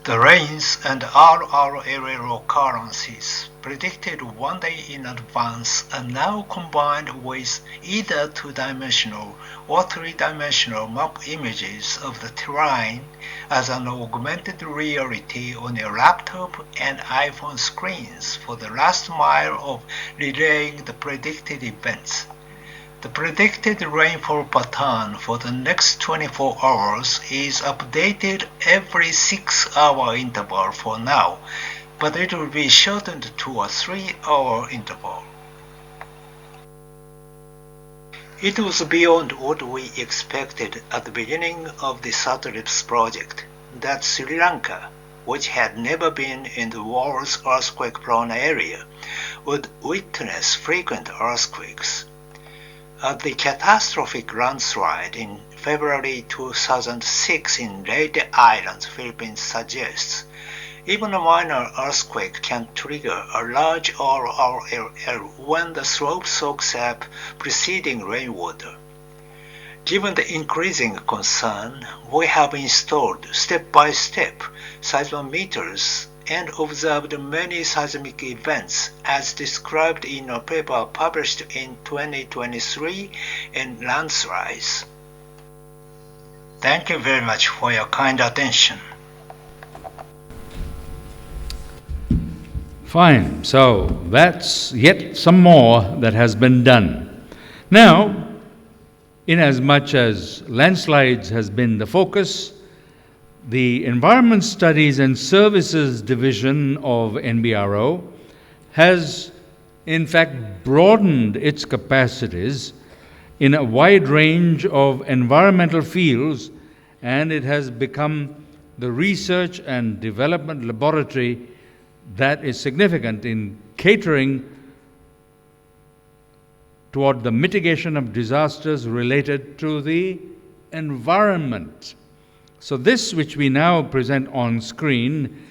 The rains and RRLL occurrences predicted 1 day in advance are now combined with either 2-dimensional or 3-dimensional map images of the terrain as an augmented reality on your laptop and iPhone screens for the last mile of relaying the predicted events. The predicted rainfall pattern for the next 24 hours is updated every 6-hour interval for now, but it will be shortened to a 3-hour interval. It was beyond what we expected at the beginning of the SATRIPS project that Sri Lanka, which had never been in the world's earthquake-prone area, would witness frequent earthquakes. The catastrophic landslide in February 2006 in Leyte Islands, Philippines suggests even a minor earthquake can trigger a large RRLL when the slope soaks up preceding rainwater. Given the increasing concern, we have installed step-by-step seismometers and observed many seismic events as described in a paper published in 2023 in Landslides. Thank you very much for your kind attention. Fine, so that's yet some more that has been done. Now, inasmuch as landslides has been the focus, the Environment Studies and Services Division of NBRO has in fact broadened its capacities in a wide range of environmental fields and it has become the research and development laboratory that is significant in catering toward the mitigation of disasters related to the environment. So this, which we now present on screen,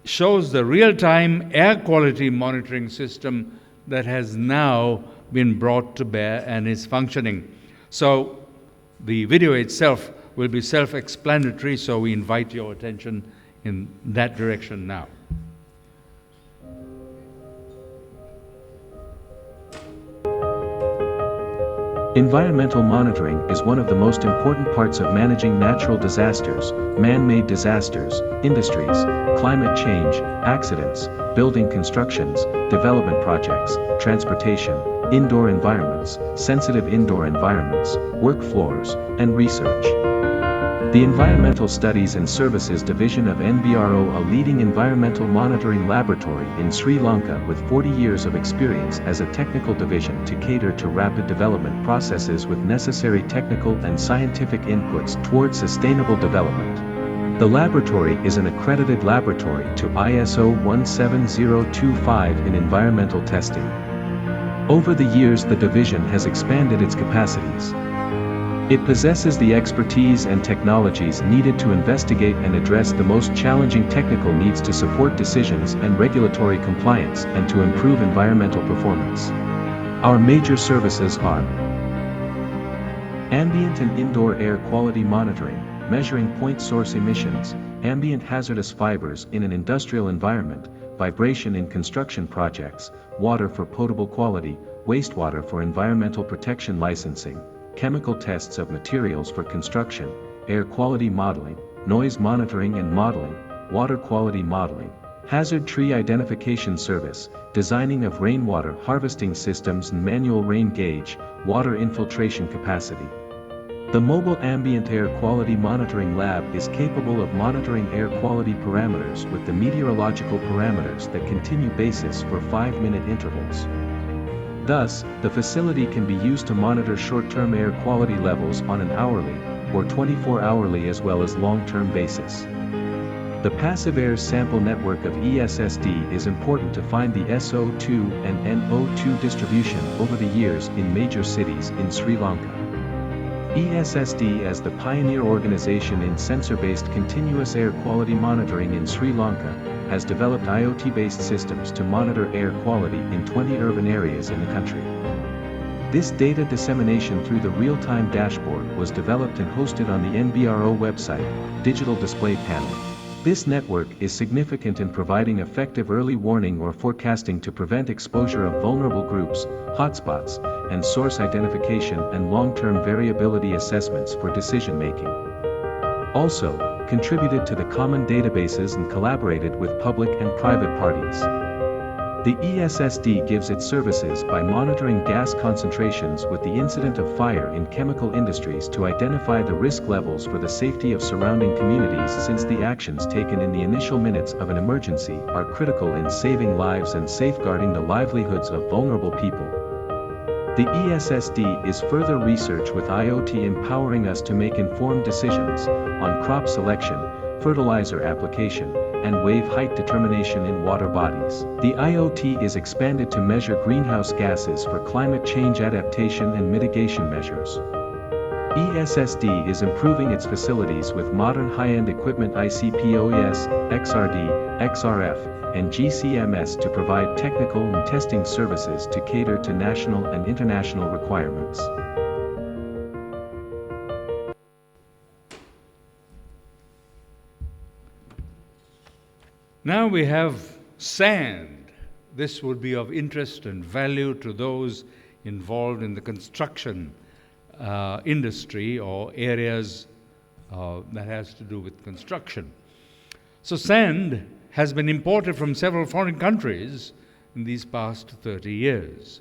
shows the real-time air quality monitoring system that has now been brought to bear and is functioning. So the video itself will be self-explanatory, so we invite your attention in that direction now. Environmental monitoring is one of the most important parts of managing natural disasters, man-made disasters, industries, climate change, accidents, building constructions, development projects, transportation, indoor environments, sensitive indoor environments, work floors, and research. The Environmental Studies and Services Division of NBRO, a leading environmental monitoring laboratory in Sri Lanka with 40 years of experience as a technical division to cater to rapid development processes with necessary technical and scientific inputs towards sustainable development. The laboratory is an accredited laboratory to ISO 17025 in environmental testing. Over the years, the division has expanded its capacities. It possesses the expertise and technologies needed to investigate and address the most challenging technical needs to support decisions and regulatory compliance and to improve environmental performance. Our major services are ambient and indoor air quality monitoring, measuring point source emissions, ambient hazardous fibers in an industrial environment, vibration in construction projects, water for potable quality, wastewater for environmental protection licensing, chemical tests of materials for construction, air quality modeling, noise monitoring and modeling, water quality modeling, hazard tree identification service, designing of rainwater harvesting systems and manual rain gauge, water infiltration capacity. The Mobile Ambient Air Quality Monitoring Lab is capable of monitoring air quality parameters with the meteorological parameters that continue basis for 5-minute intervals. Thus, the facility can be used to monitor short-term air quality levels on an hourly or 24-hourly as well as long-term basis. The passive air sample network of ESSD is important to find the SO2 and NO2 distribution over the years in major cities in Sri Lanka. ESSD, as the pioneer organization in sensor-based continuous air quality monitoring in Sri Lanka, has developed IoT-based systems to monitor air quality in 20 urban areas in the country. This data dissemination through the real-time dashboard was developed and hosted on the NBRO website, Digital Display Panel. This network is significant in providing effective early warning or forecasting to prevent exposure of vulnerable groups, hotspots, and source identification and long-term variability assessments for decision-making. Also, contributed to the common databases and collaborated with public and private parties. The ESSD gives its services by monitoring gas concentrations with the incident of fire in chemical industries to identify the risk levels for the safety of surrounding communities, since the actions taken in the initial minutes of an emergency are critical in saving lives and safeguarding the livelihoods of vulnerable people. The ESSD is further research with IoT empowering us to make informed decisions on crop selection, fertilizer application, and wave height determination in water bodies. The IoT is expanded to measure greenhouse gases for climate change adaptation and mitigation measures. ESSD is improving its facilities with modern high-end equipment ICPOS, XRD, XRF, and GCMS to provide technical and testing services to cater to national and international requirements. Now we have sand. This would be of interest and value to those involved in the construction industry or areas that has to do with construction. So sand has been imported from several foreign countries in these past 30 years.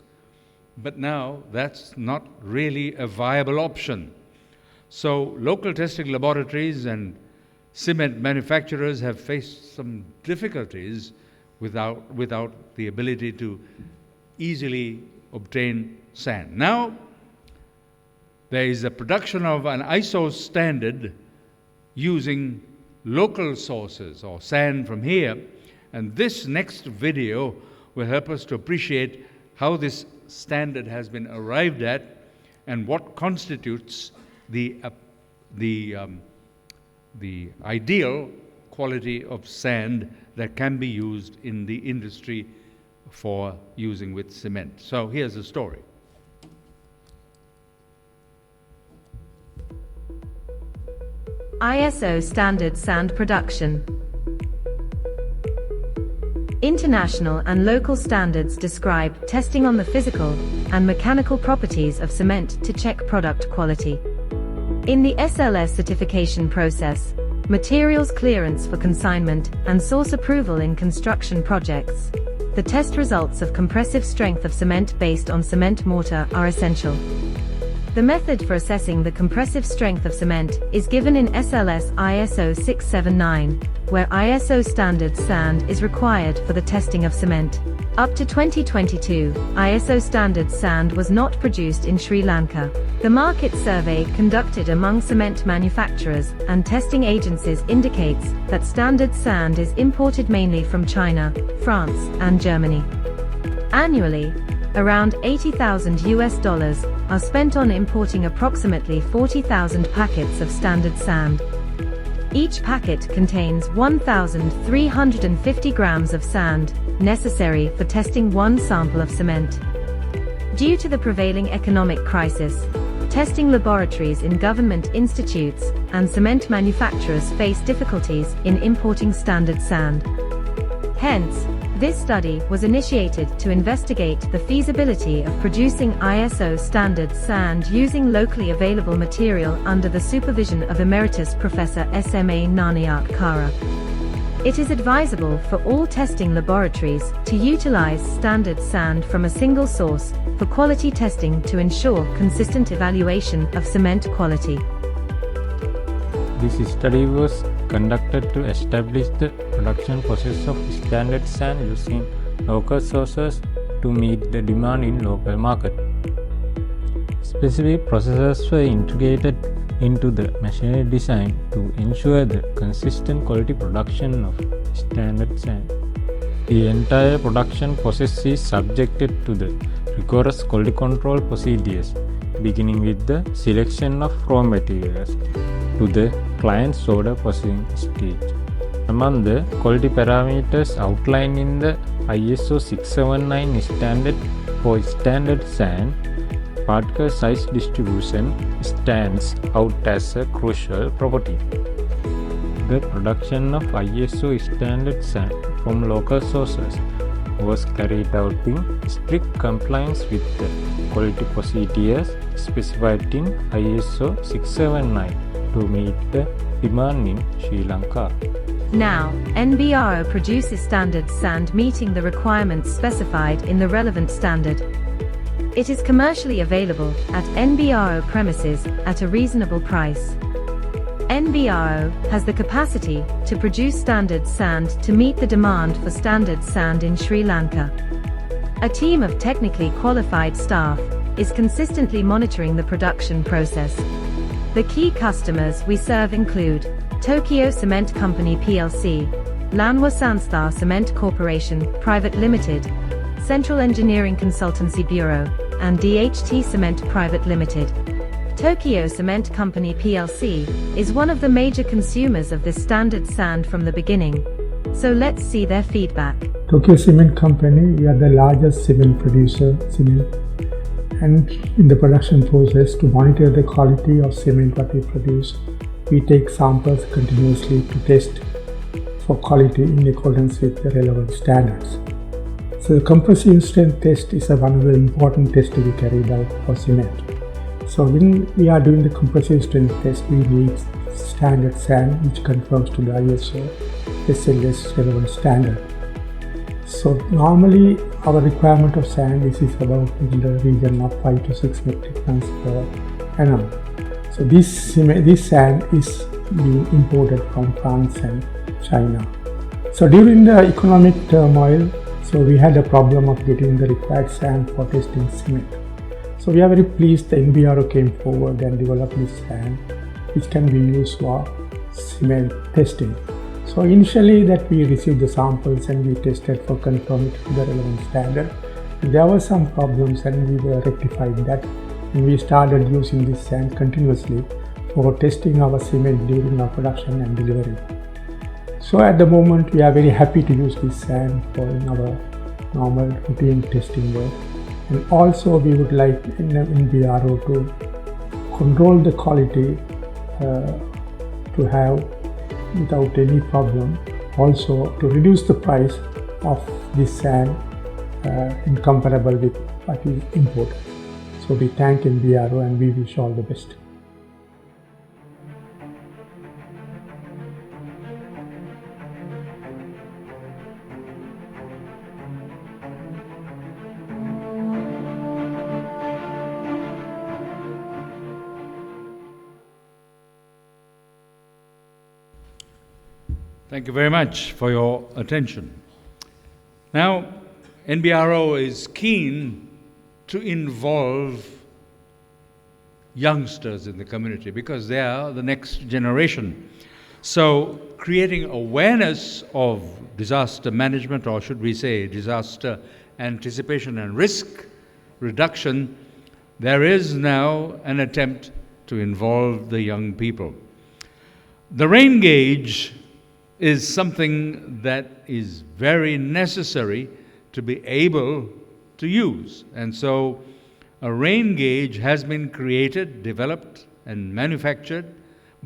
But now that's not really a viable option. So local testing laboratories and cement manufacturers have faced some difficulties without the ability to easily obtain sand. Now there is a production of an ISO standard using local sources or sand from here. And this next video will help us to appreciate how this standard has been arrived at and what constitutes the ideal quality of sand that can be used in the industry for using with cement. So here's the story. ISO standard sand production. International and local standards describe testing on the physical and mechanical properties of cement to check product quality. In the SLS certification process, materials clearance for consignment and source approval in construction projects, the test results of compressive strength of cement based on cement mortar are essential. The method for assessing the compressive strength of cement is given in SLS ISO 679, where ISO standard sand is required for the testing of cement. Up to 2022, ISO standard sand was not produced in Sri Lanka. The market survey conducted among cement manufacturers and testing agencies indicates that standard sand is imported mainly from China, France, and Germany. Annually, around $80,000 are spent on importing approximately 40,000 packets of standard sand. Each packet contains 1,350 grams of sand, necessary for testing one sample of cement. Due to the prevailing economic crisis, testing laboratories in government institutes and cement manufacturers face difficulties in importing standard sand. Hence, this study was initiated to investigate the feasibility of producing ISO standard sand using locally available material under the supervision of Emeritus Professor SMA Nanayak Kara. It is advisable for all testing laboratories to utilize standard sand from a single source for quality testing to ensure consistent evaluation of cement quality. This study was conducted to establish the production process of standard sand using local sources to meet the demand in local market. Specific processes were integrated into the machinery design to ensure the consistent quality production of standard sand. The entire production process is subjected to the rigorous quality control procedures, beginning with the selection of raw materials to the client's order processing stage. Among the quality parameters outlined in the ISO 679 standard for standard sand, particle size distribution stands out as a crucial property. The production of ISO standard sand from local sources was carried out in strict compliance with the quality procedures specified in ISO 679 to meet the demand in Sri Lanka. Now, NBRO produces standard sand meeting the requirements specified in the relevant standard. It is commercially available at NBRO premises at a reasonable price. NBRO has the capacity to produce standard sand to meet the demand for standard sand in Sri Lanka. A team of technically qualified staff is consistently monitoring the production process. The key customers we serve include Tokyo Cement Company plc, Lanwa Sanstha Cement Corporation Private Limited, Central Engineering Consultancy Bureau, and DHT Cement Private Limited. Tokyo Cement Company plc is one of the major consumers of this standard sand from the beginning. So let's see their feedback. Tokyo Cement Company, we are the largest cement producer, and in the production process, to monitor the quality of cement what we produce, we take samples continuously to test for quality in accordance with the relevant standards. So the compressive strength test is one of the important tests to be carried out for cement. So when we are doing the compressive strength test, we need standard sand which conforms to the ISO SLS relevant standard. So normally our requirement of sand is about in the region of 5 to 6 metric tons per annum. So this sand is being imported from France and China. So during the economic turmoil, so we had a problem of getting the required sand for testing cement. So we are very pleased the NBRO came forward and developed this sand which can be used for cement testing. So initially that we received the samples and we tested for conformity to the relevant standard. There were some problems and we were rectified that, and we started using this sand continuously for testing our cement during our production and delivery. So at the moment we are very happy to use this sand for in our normal routine testing work. And also we would like in NBRO to control the quality to have without any problem, also to reduce the price of this sand incomparable with what is imported. So we thank NBRO and we wish all the best. Thank you very much for your attention. Now, NBRO is keen to involve youngsters in the community because they are the next generation. So, creating awareness of disaster management, or should we say disaster anticipation and risk reduction, there is now an attempt to involve the young people. The rain gauge is something that is very necessary to be able to use. And so a rain gauge has been created, developed, and manufactured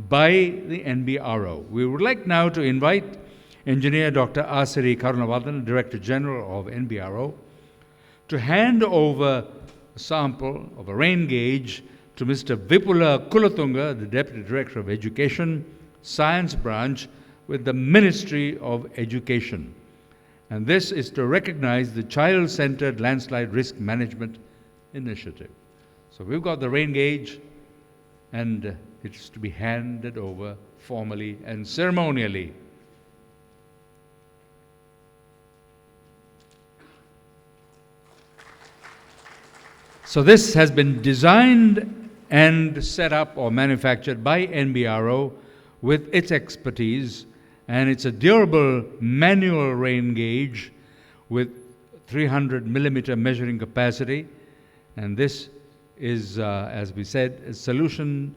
by the NBRO. We would like now to invite Engineer Dr. Asiri Karunavardhan, Director General of NBRO, to hand over a sample of a rain gauge to Mr. Vipula Kulatunga, the Deputy Director of Education, Science Branch, with the Ministry of Education. And this is to recognize the Child-Centered Landslide Risk Management Initiative. So we've got the rain gauge, and it's to be handed over formally and ceremonially. So this has been designed and set up or manufactured by NBRO with its expertise, and it's a durable manual rain gauge with 300 millimeter measuring capacity. And this is, as we said, a solution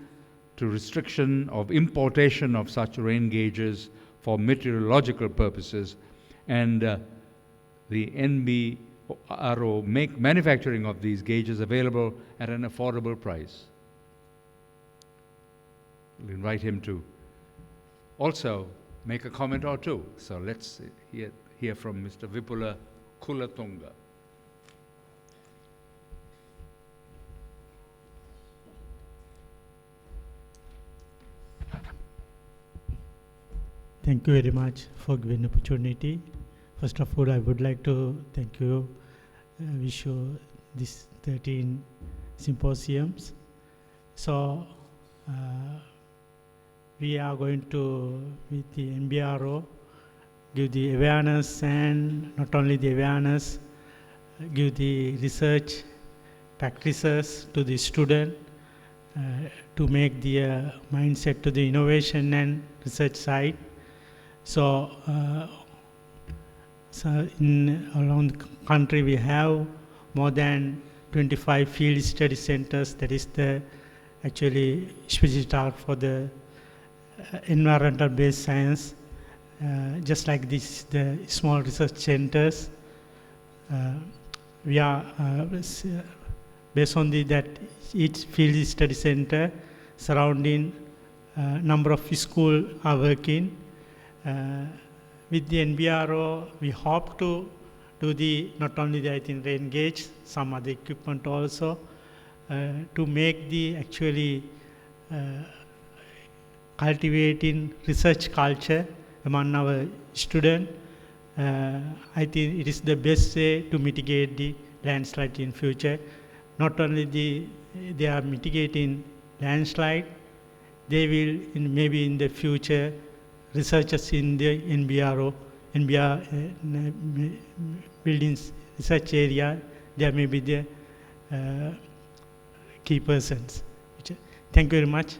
to restriction of importation of such rain gauges for meteorological purposes. And the NBRO make manufacturing of these gauges available at an affordable price. We'll invite him to also make a comment or two. So let's hear from Mr. Vipula Kulatunga. Thank you very much for giving the opportunity. First of all, I would like to thank you, wish you this 13 symposiums. So we are going to, with the NBRO, give the awareness, and not only the awareness, give the research practices to the student to make the mindset to the innovation and research side. So, around the country we have more than 25 field study centers. That is the actually specific for the environmental based science. Just like this, the small research centers, we are based on that each field study center surrounding number of schools are working. With the NBRO, we hope to do the not only the rain gauge, some other equipment also, to make the actually cultivating research culture among our students. I think it is the best way to mitigate the landslide in future. Not only they are mitigating landslide, they will maybe in the future researchers in the NBRO buildings research area, there may be the key persons. Thank you very much.